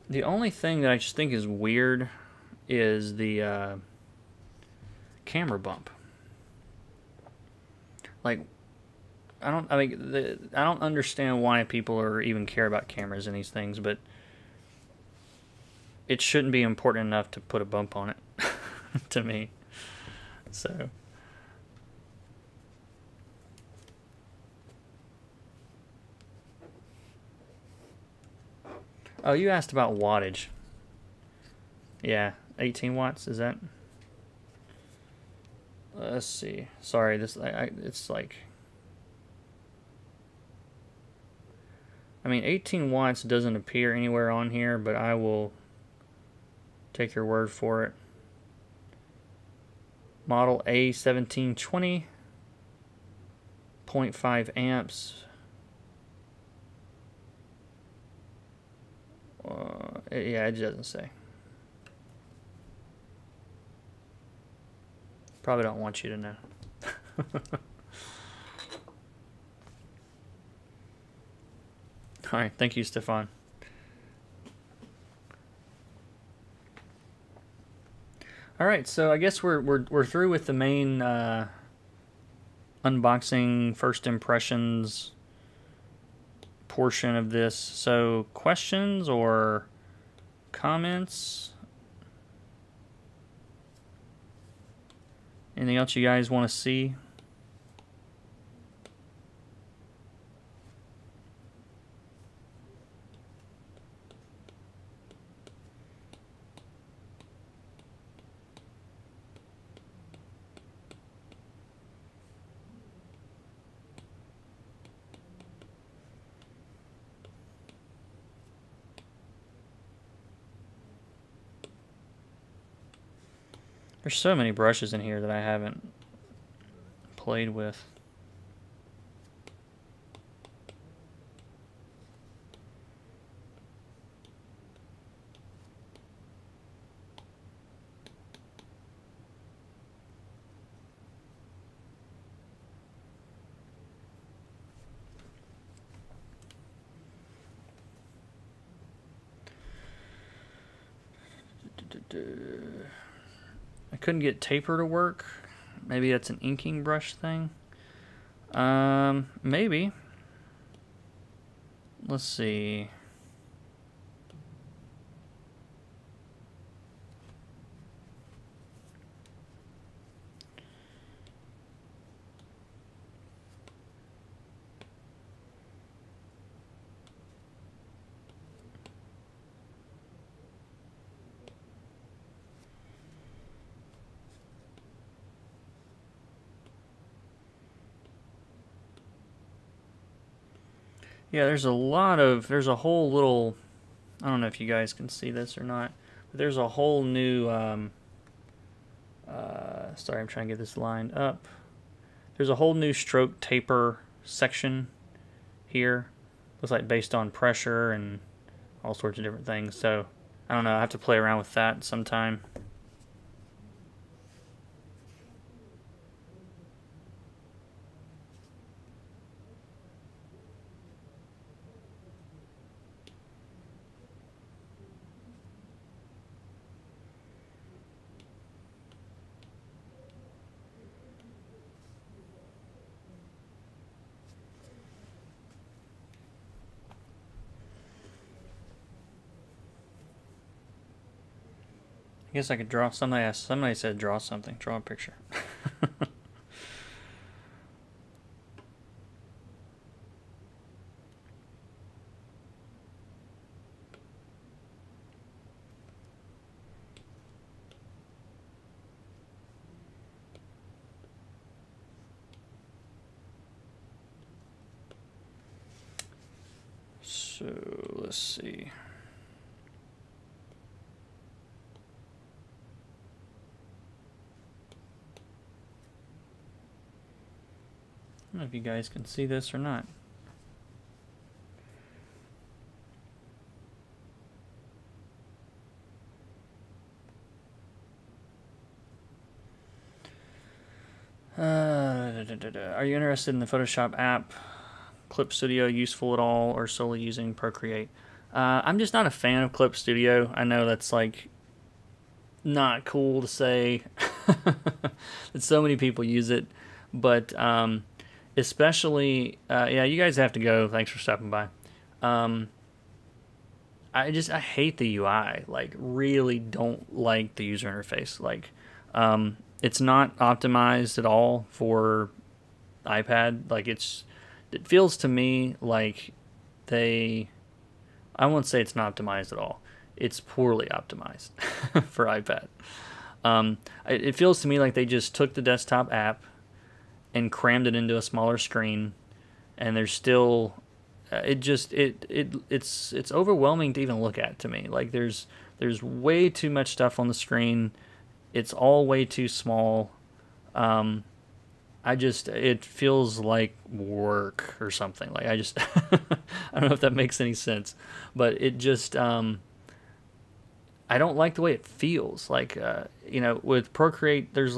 The only thing that I just think is weird is the camera bump. Like, I don't understand why people are even care about cameras and these things, but it shouldn't be important enough to put a bump on it. To me. So oh, you asked about wattage. Yeah, 18 watts, is that? Let's see. Sorry, this it's like, I mean 18 watts doesn't appear anywhere on here, but I will take your word for it. Model A1720, 0.5 amps. Yeah, it doesn't say. Probably don't want you to know. All right, thank you, Stefan. All right, so I guess we're through with the main unboxing, first impressions portion of this. So questions or comments? Anything else you guys want to see? There's so many brushes in here that I haven't played with. I couldn't get taper to work. Maybe that's an inking brush thing. Maybe. let's see. Yeah, there's a whole little, I don't know if you guys can see this or not, but there's a whole new, sorry, I'm trying to get this lined up. There's a whole new stroke taper section here. Looks like based on pressure and all sorts of different things. So, I don't know, I have to play around with that sometime. I guess I could draw. Somebody said draw something. Draw a picture. So let's see. I don't know if you guys can see this or not. Are you interested in the Photoshop app? Clip Studio useful at all, or solely using Procreate? I'm just not a fan of Clip Studio. I know that's like not cool to say that so many people use it, but especially, yeah, you guys have to go. Thanks for stopping by. I hate the UI. Like, really don't like the user interface. Like, it's not optimized at all for iPad. Like, it feels to me like I won't say it's not optimized at all. It's poorly optimized for iPad. It feels to me like they just took the desktop app and crammed it into a smaller screen, and there's still it's overwhelming to even look at to me. Like, there's way too much stuff on the screen. It's all way too small. It feels like work or something. Like, I don't know if that makes any sense, but it just, I don't like the way it feels. Like, with Procreate, there's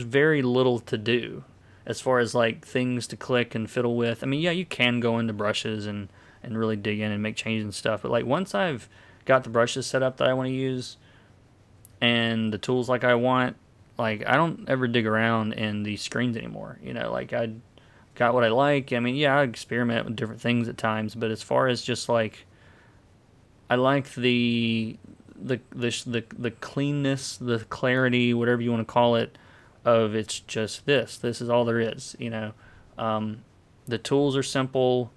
very little to do as far as like things to click and fiddle with. I mean, yeah, you can go into brushes and really dig in and make changes and stuff, but like, once I've got the brushes set up that I want to use and the tools like I want, like, I don't ever dig around in these screens anymore. Like, I got what I like. I mean, yeah, I experiment with different things at times, but as far as just like, I like the cleanness, the clarity, whatever you want to call it, of it's just this. This is all there is. The tools are simple,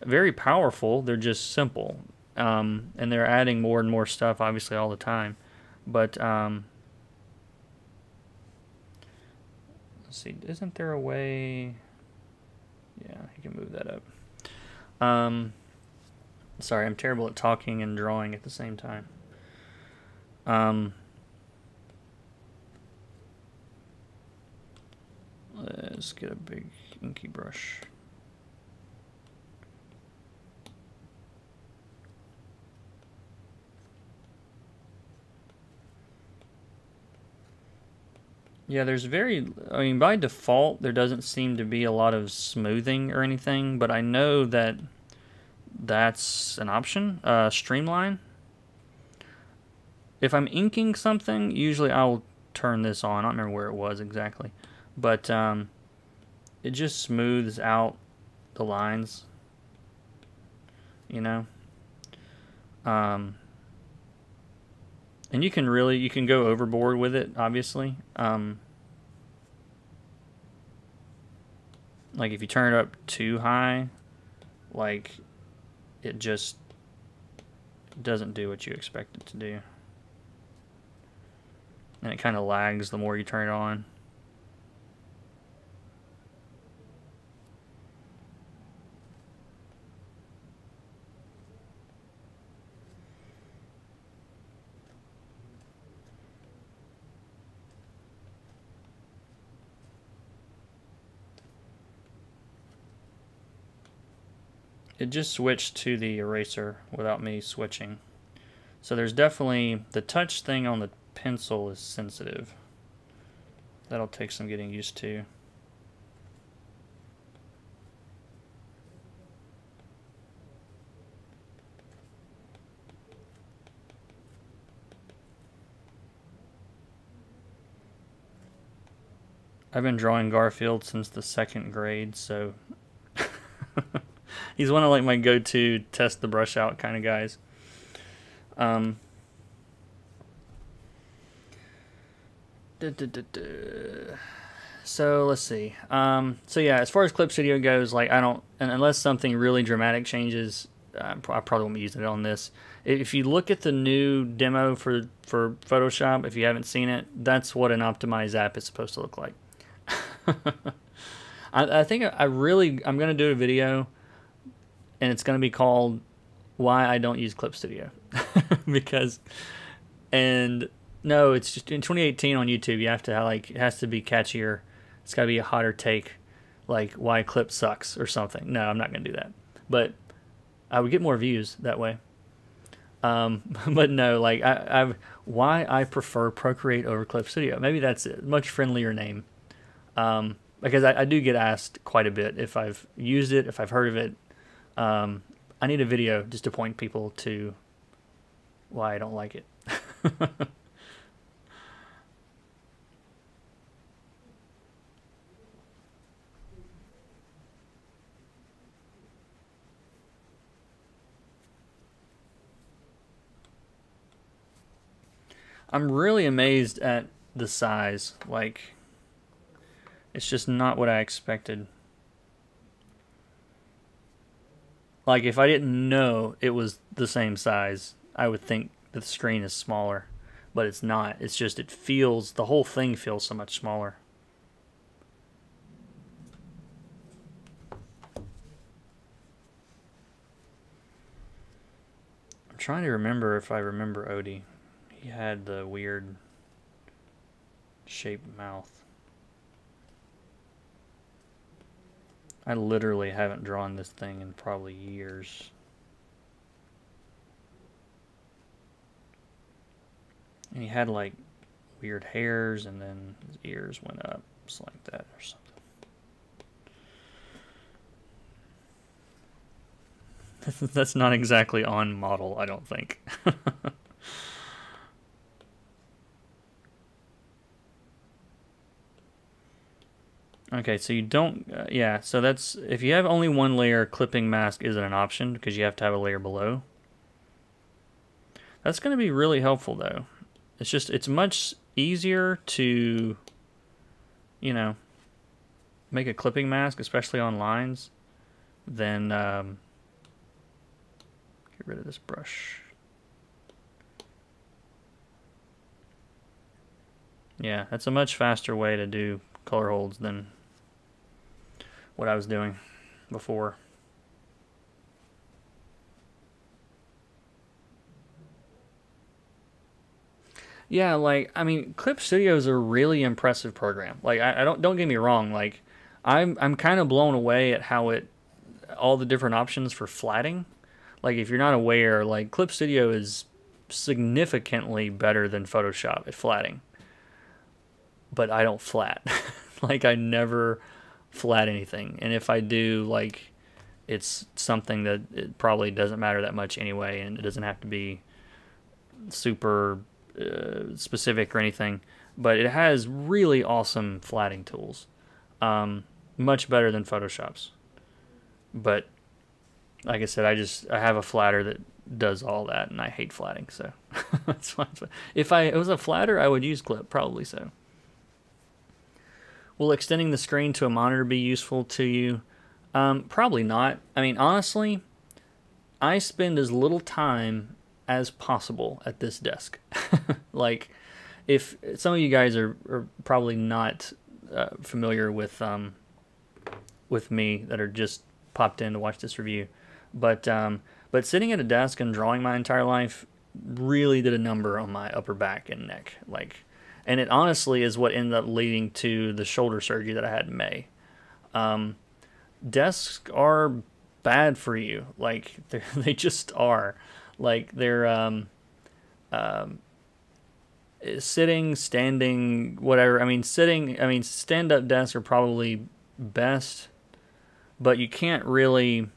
very powerful. They're just simple, and they're adding more and more stuff, obviously, all the time. But let's see, isn't there a way? Yeah, you can move that up. Sorry, I'm terrible at talking and drawing at the same time. Let's get a big inky brush. Yeah, I mean, by default, there doesn't seem to be a lot of smoothing or anything, but I know that that's an option. Streamline. If I'm inking something, usually I'll turn this on. I don't remember where it was exactly, but it just smooths out the lines. you know. And you can go overboard with it, obviously. Like if you turn it up too high, like it just doesn't do what you expect it to do. And it kind of lags the more you turn it on. It just switched to the eraser without me switching. So there's definitely, the touch thing on the pencil is sensitive. That'll take some getting used to. I've been drawing Garfield since the 2nd grade, so he's one of like my go-to test the brush out kind of guys. So let's see. So yeah, as far as Clip Studio goes, like I don't, and unless something really dramatic changes, I probably won't be using it on this. If you look at the new demo for Photoshop, if you haven't seen it, that's what an optimized app is supposed to look like. I think I'm gonna do a video, and it's gonna be called "Why I Don't Use Clip Studio," because, and no, it's just in 2018 on YouTube. You have to like, it has to be catchier. It's got to be a hotter take, like why Clip sucks or something. No, I'm not gonna do that, but I would get more views that way. But no, like why I prefer Procreate over Clip Studio. Maybe that's a much friendlier name. Because I do get asked quite a bit if I've used it, if I've heard of it. I need a video just to point people to why I don't like it. I'm really amazed at the size. Like, it's just not what I expected. Like, if I didn't know it was the same size, I would think that the screen is smaller. But it's not. It's just, it feels, the whole thing feels so much smaller. I'm trying to remember if I remember Odie. He had the weird shaped mouth. I literally haven't drawn this thing in probably years. And he had like weird hairs, and then his ears went up just like that or something. That's not exactly on model, I don't think. Okay, so you don't, yeah, so that's, if you have only one layer, clipping mask isn't an option because you have to have a layer below. That's going to be really helpful though. It's just, it's much easier to, you know, make a clipping mask, especially on lines, than, get rid of this brush. Yeah, that's a much faster way to do color holds than what I was doing before. Yeah, like, I mean, Clip Studio is a really impressive program. Like, I don't get me wrong, like, I'm kind of blown away at how all the different options for flatting. Like, if you're not aware, like, Clip Studio is significantly better than Photoshop at flatting. But I don't flat. Like, I never flat anything, and if I do, like, it's something that it probably doesn't matter that much anyway, and it doesn't have to be super specific or anything, but it has really awesome flatting tools, much better than Photoshop's. But like I said, I have a flatter that does all that, and I hate flatting, so that's why. If it was a flatter, I would use clip, probably so. Will extending the screen to a monitor be useful to you? Probably not. I mean, honestly, I spend as little time as possible at this desk. Like, if some of you guys are probably not familiar with me that are just popped in to watch this review, but sitting at a desk and drawing my entire life really did a number on my upper back and neck. Like, and it honestly is what ended up leading to the shoulder surgery that I had in May. Desks are bad for you. Like, they just are. Like, they're sitting, standing, whatever. I mean, stand-up desks are probably best, but you can't really,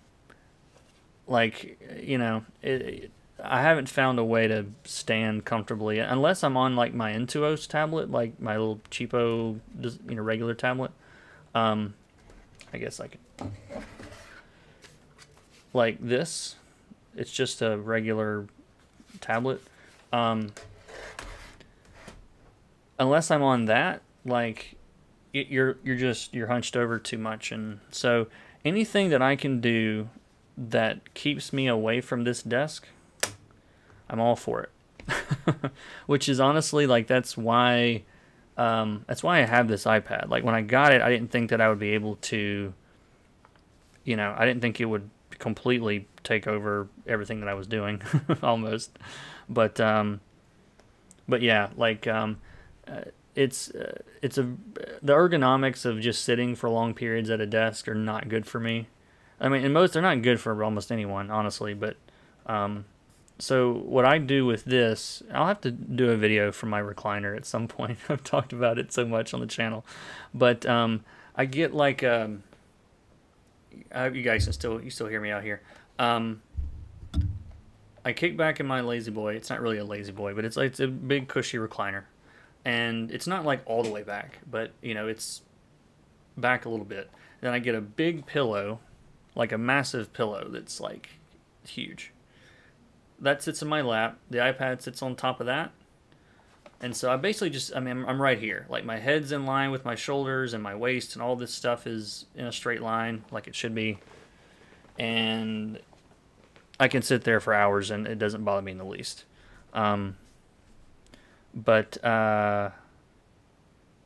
like, you know, I haven't found a way to stand comfortably unless I'm on like my Intuos tablet, like my little cheapo, regular tablet. I guess I could, like this. It's just a regular tablet. Unless I'm on that, like, you're hunched over too much, and so anything that I can do that keeps me away from this desk, I'm all for it. Which is honestly, like, that's why I have this iPad. Like, when I got it, I didn't think that I would be able to, I didn't think it would completely take over everything that I was doing, almost. But yeah, like, the ergonomics of just sitting for long periods at a desk are not good for me. I mean, they're not good for almost anyone, honestly. But so what I do with this, I'll have to do a video from my recliner at some point. I've talked about it so much on the channel, but I get like I hope you guys can still hear me out here. I kick back in my Lazy Boy. It's not really a Lazy Boy, but it's a big cushy recliner, and it's not like all the way back, but it's back a little bit. Then I get a big pillow, like a massive pillow that's like huge. That sits in my lap. The iPad sits on top of that. And so I basically I'm right here. Like, my head's in line with my shoulders, and my waist, and all this stuff is in a straight line like it should be. And I can sit there for hours and it doesn't bother me in the least. But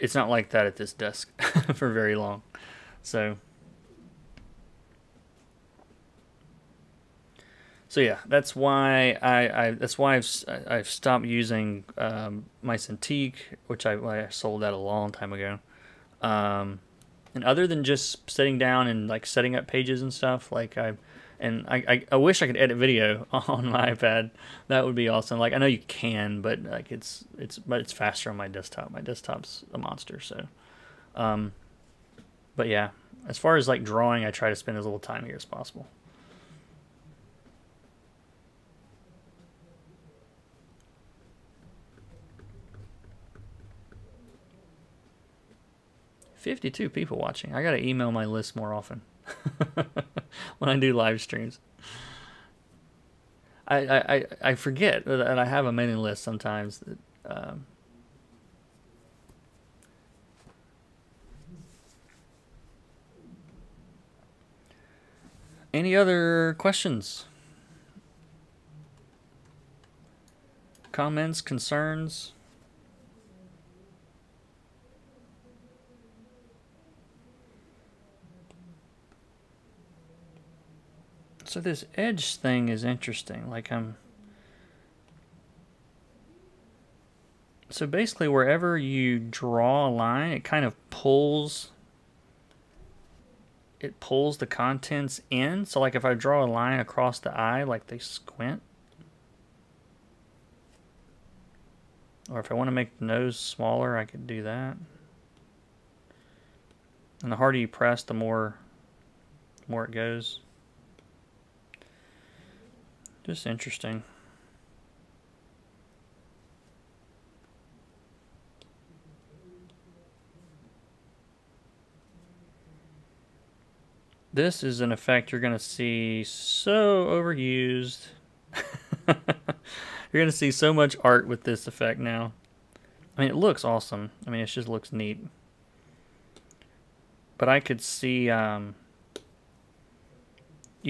it's not like that at this desk for very long. So yeah, that's why I've stopped using my Cintiq, which I sold that a long time ago. And other than just sitting down and like setting up pages and stuff, like I wish I could edit video on my iPad. That would be awesome. Like, I know you can, but like it's faster on my desktop. My desktop's a monster. So, but yeah, as far as like drawing, I try to spend as little time here as possible. $52 people watching. I gotta email my list more often when I do live streams. I forget that I have a mailing list sometimes. Any other questions? Comments? Concerns? So this edge thing is interesting. Like, so basically wherever you draw a line, it kind of pulls the contents in. So like if I draw a line across the eye, like they squint. Or if I want to make the nose smaller, I could do that. And the harder you press, the more it goes. Just interesting. This is an effect you're going to see so overused. You're going to see so much art with this effect now. I mean, it looks awesome. I mean, it just looks neat. But I could see, you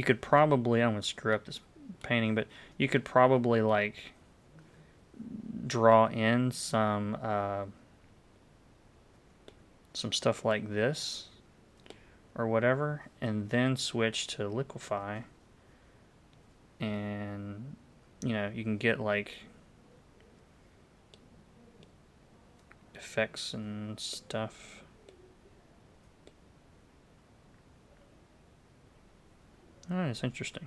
could probably, I'm going to screw up this painting, but you could probably, like, draw in some stuff like this or whatever, and then switch to liquify, and you know, you can get like effects and stuff. Oh, it's interesting.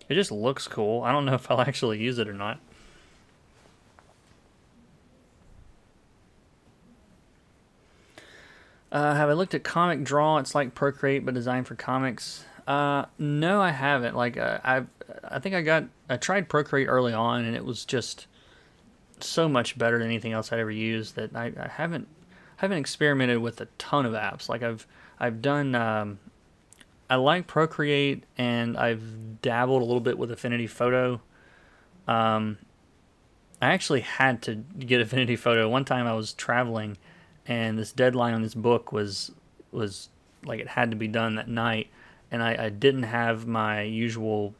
It just looks cool. I don't know if I'll actually use it or not. Have I looked at Comic Draw? It's like Procreate but designed for comics. No, I haven't. Like I think I tried Procreate early on, and it was just so much better than anything else I'd ever used that I haven't experimented with a ton of apps. Like I've done. I like Procreate, and I've dabbled a little bit with Affinity Photo. I actually had to get Affinity Photo. One time I was traveling, and this deadline on this book was like it had to be done that night, and I didn't have my usual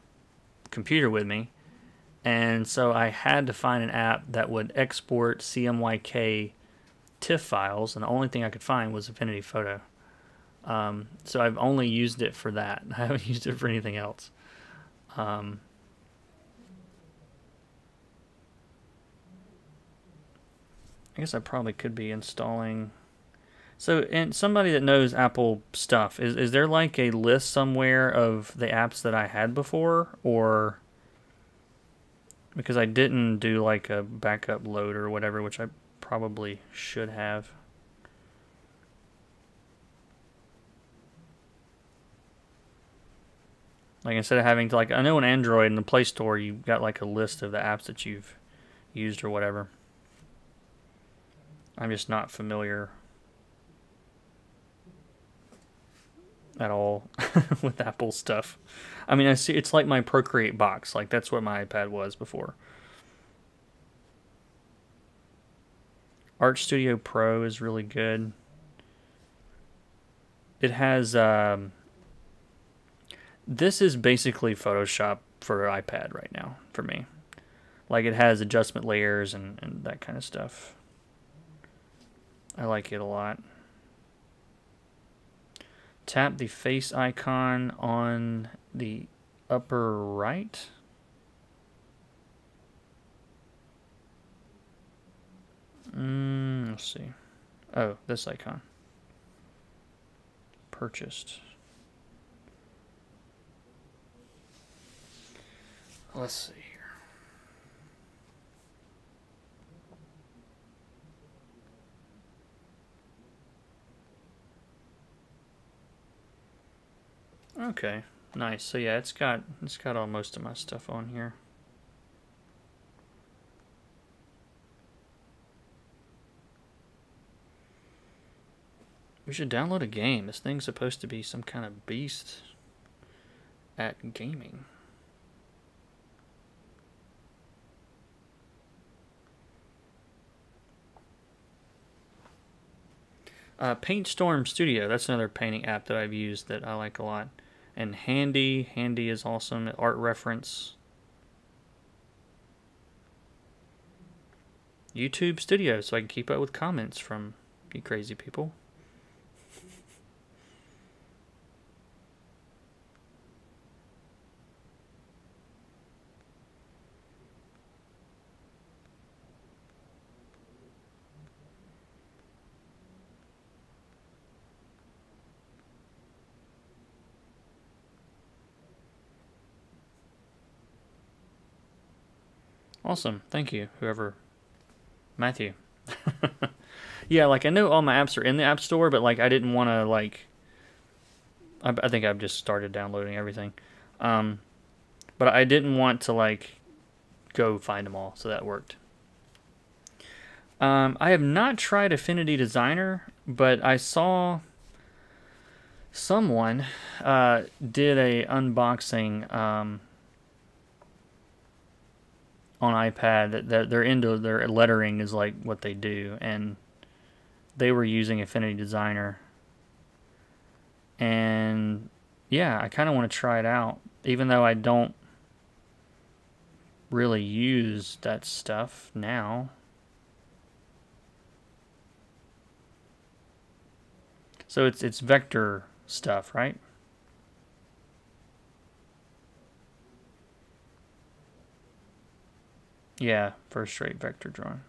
computer with me, and so I had to find an app that would export CMYK TIFF files, and the only thing I could find was Affinity Photo. So I've only used it for that. I haven't used it for anything else. I guess I probably could be installing. So, and somebody that knows Apple stuff, is there like a list somewhere of the apps that I had before, or because I didn't do like a backup load or whatever, which I probably should have. Like instead of having to, like, I know in Android in the Play Store you've got like a list of the apps that you've used or whatever. I'm just not familiar at all with Apple stuff. I mean, I see it's like my Procreate box. Like that's what my iPad was before. Art Studio Pro is really good. It has this is basically Photoshop for iPad right now for me. Like it has adjustment layers and that kind of stuff. I like it a lot. Tap the face icon on the upper right. Let's see. Oh, this icon. Purchased. Let's see here. Okay, nice. So yeah, it's got all most of my stuff on here. We should download a game. This thing's supposed to be some kind of beast at gaming. PaintStorm Studio, that's another painting app that I've used that I like a lot. And Handy is awesome. Art Reference. YouTube Studio, so I can keep up with comments from you crazy people. Awesome. Thank you, whoever. Matthew. Yeah, like I know all my apps are in the App Store, but like I didn't want to like... I think I've just started downloading everything. But I didn't want to like go find them all, so that worked. I have not tried Affinity Designer, but I saw Someone did a unboxing on iPad that they're into their lettering is like what they do, and they were using Affinity Designer. And yeah, I kind of want to try it out, even though I don't really use that stuff now. So it's vector stuff, right? Yeah, for straight vector drawing.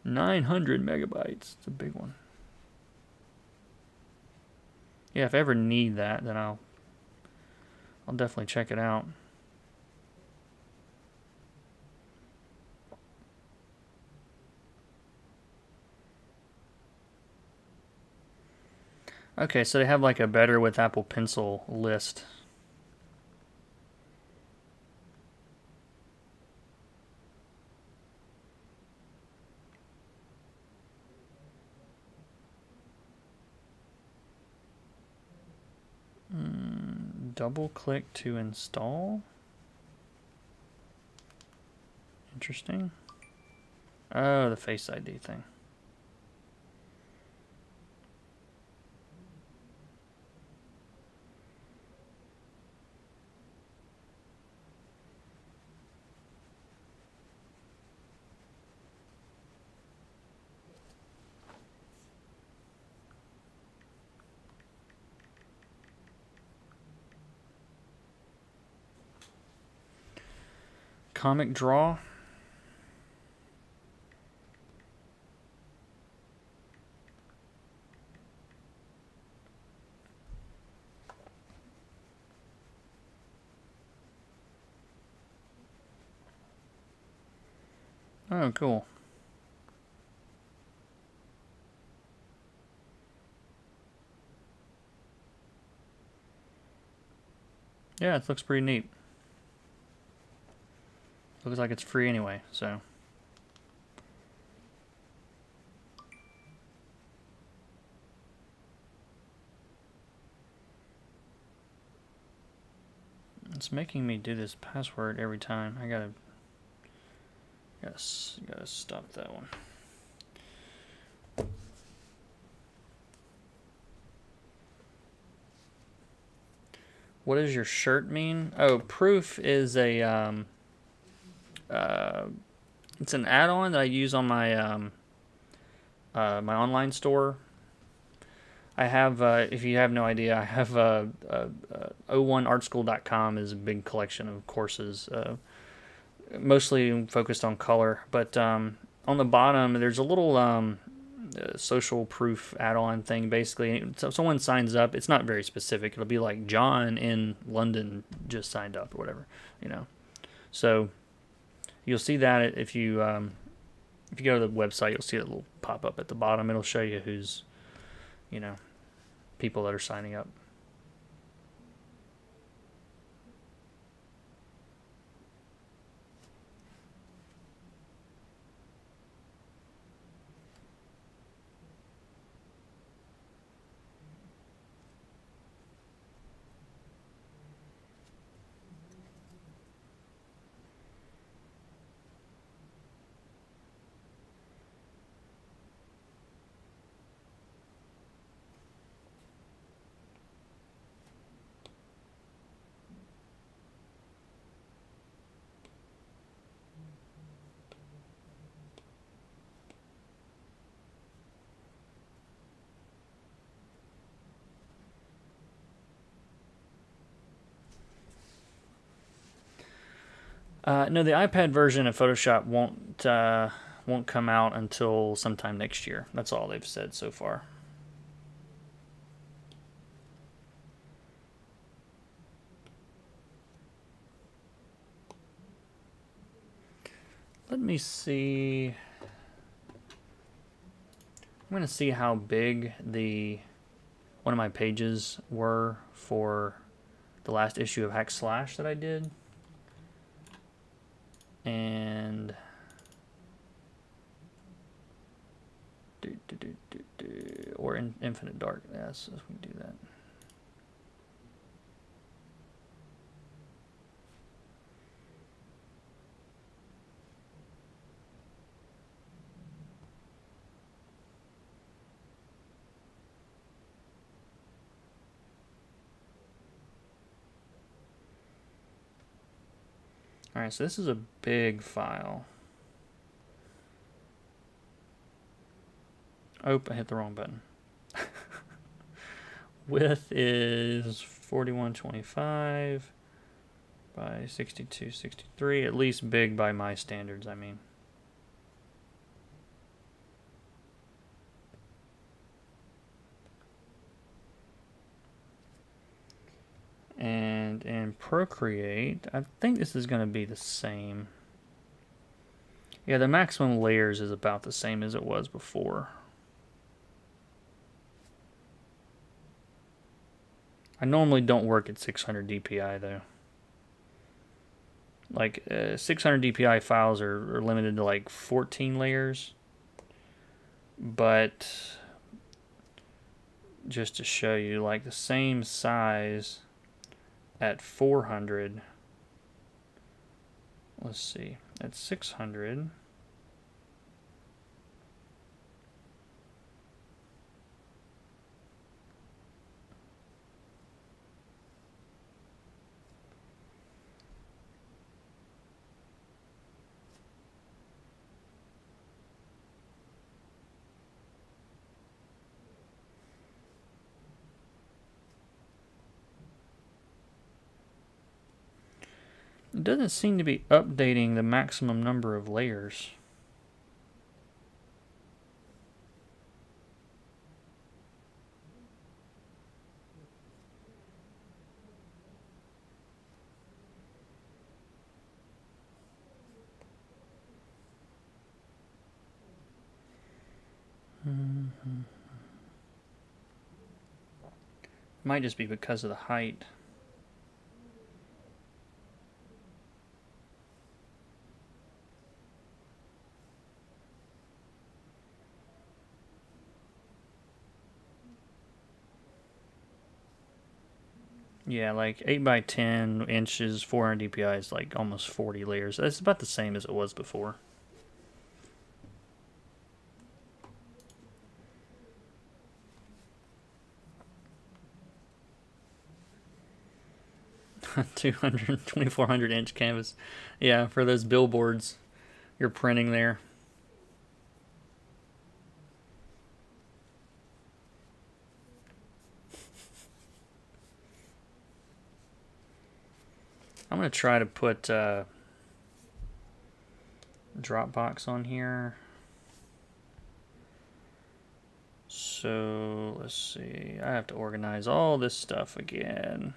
900 megabytes. It's a big one. Yeah, if I ever need that, then I'll definitely check it out. Okay, so they have like a better with Apple Pencil list. Double click to install. Interesting. Oh, the Face ID thing. Comic Draw. Oh, cool. Yeah, it looks pretty neat. Looks like it's free anyway, so. It's making me do this password every time. I gotta stop that one. What does your shirt mean? Oh, Proof is a it's an add-on that I use on my my online store. I have, if you have no idea, I have 01artschool.com is a big collection of courses, mostly focused on color. But on the bottom, there's a little social proof add-on thing. Basically, so someone signs up. It's not very specific. It'll be like John in London just signed up or whatever, you know. So you'll see that if you go to the website, you'll see it little pop up at the bottom. It'll show you who's, you know, people that are signing up. No, the iPad version of Photoshop won't come out until sometime next year. That's all they've said so far. Let me see. I'm going to see how big one of my pages were for the last issue of Hack Slash that I did. And or in Infinite Dark. Yes, we can do that. Alright, so this is a big file. Oh, I hit the wrong button. Width is 4125 by 6263, at least big by my standards, I mean. And in Procreate, I think this is going to be the same. Yeah, the maximum layers is about the same as it was before. I normally don't work at 600 dpi though. Like 600 dpi files are limited to like 14 layers. But just to show you, like the same size at 400, let's see, at 600, it doesn't seem to be updating the maximum number of layers. Might just be because of the height. Yeah, like 8 by 10 inches, 400 dpi is like almost 40 layers. That's about the same as it was before. $200, 2400 inch canvas. Yeah, for those billboards you're printing there. I'm going to try to put Dropbox on here. So let's see, I have to organize all this stuff again.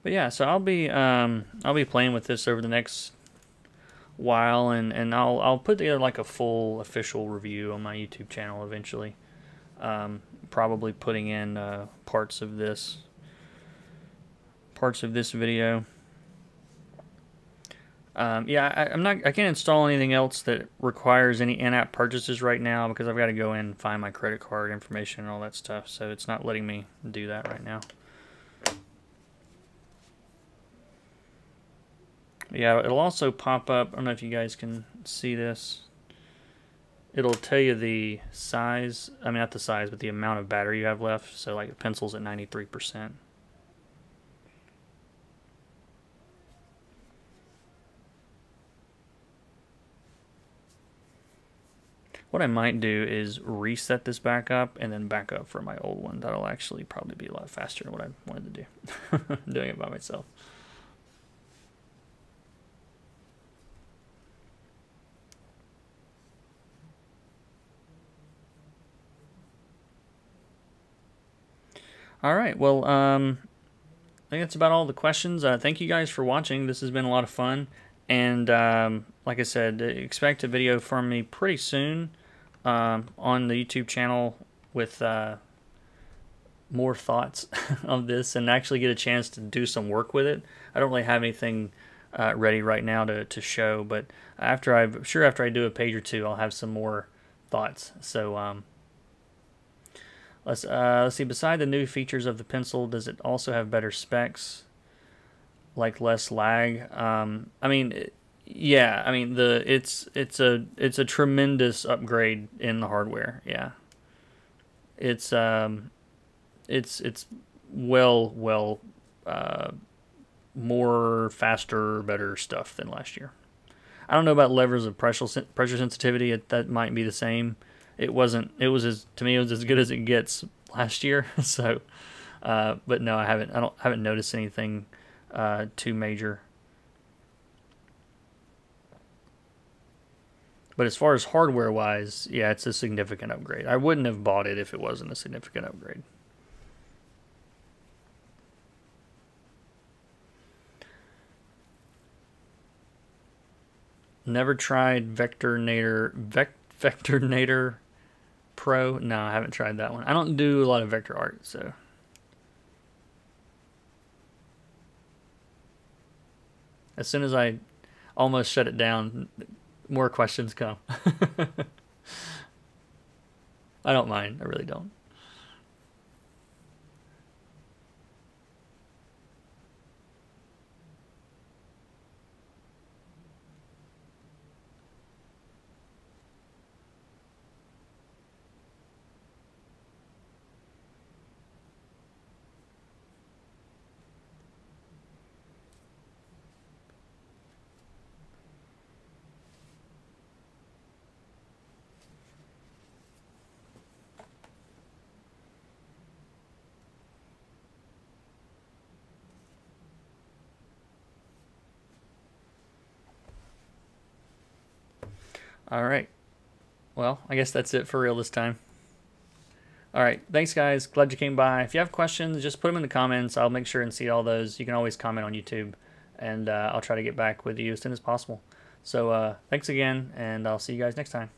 But yeah, so I'll be playing with this over the next while, and I'll put together like a full official review on my YouTube channel eventually. Probably putting in parts of this video. Yeah, I can't install anything else that requires any in-app purchases right now because I've got to go in and find my credit card information and all that stuff. So it's not letting me do that right now. Yeah, it'll also pop up. I don't know if you guys can see this. It'll tell you the size, I mean not the size, but the amount of battery you have left. So like the pencil's at 93%. What I might do is reset this back up and then back up for my old one. That'll actually probably be a lot faster than what I wanted to do. Doing it by myself. All right, well, I think that's about all the questions. Thank you guys for watching. This has been a lot of fun. And like I said, expect a video from me pretty soon on the YouTube channel with more thoughts of this and actually get a chance to do some work with it. I don't really have anything ready right now to show, but after I do a page or two, I'll have some more thoughts. So let's see. Beside the new features of the pencil, does it also have better specs, like less lag? I mean, Yeah, I mean it's a tremendous upgrade in the hardware. Yeah, it's it's well uh, more faster, better stuff than last year. I don't know about levels of pressure sensitivity. That might be the same. It wasn't. It was as to me. It was as good as it gets last year. So, but no, I haven't. I haven't noticed anything too major. But as far as hardware wise, yeah, it's a significant upgrade. I wouldn't have bought it if it wasn't a significant upgrade. Never tried Vectornator Pro. No, I haven't tried that one. I don't do a lot of vector art, so as soon as I almost shut it down, more questions come. I don't mind. I really don't. All right. Well, I guess that's it for real this time. All right. Thanks, guys. Glad you came by. If you have questions, just put them in the comments. I'll make sure and see all those. You can always comment on YouTube, and I'll try to get back with you as soon as possible. So thanks again, and I'll see you guys next time.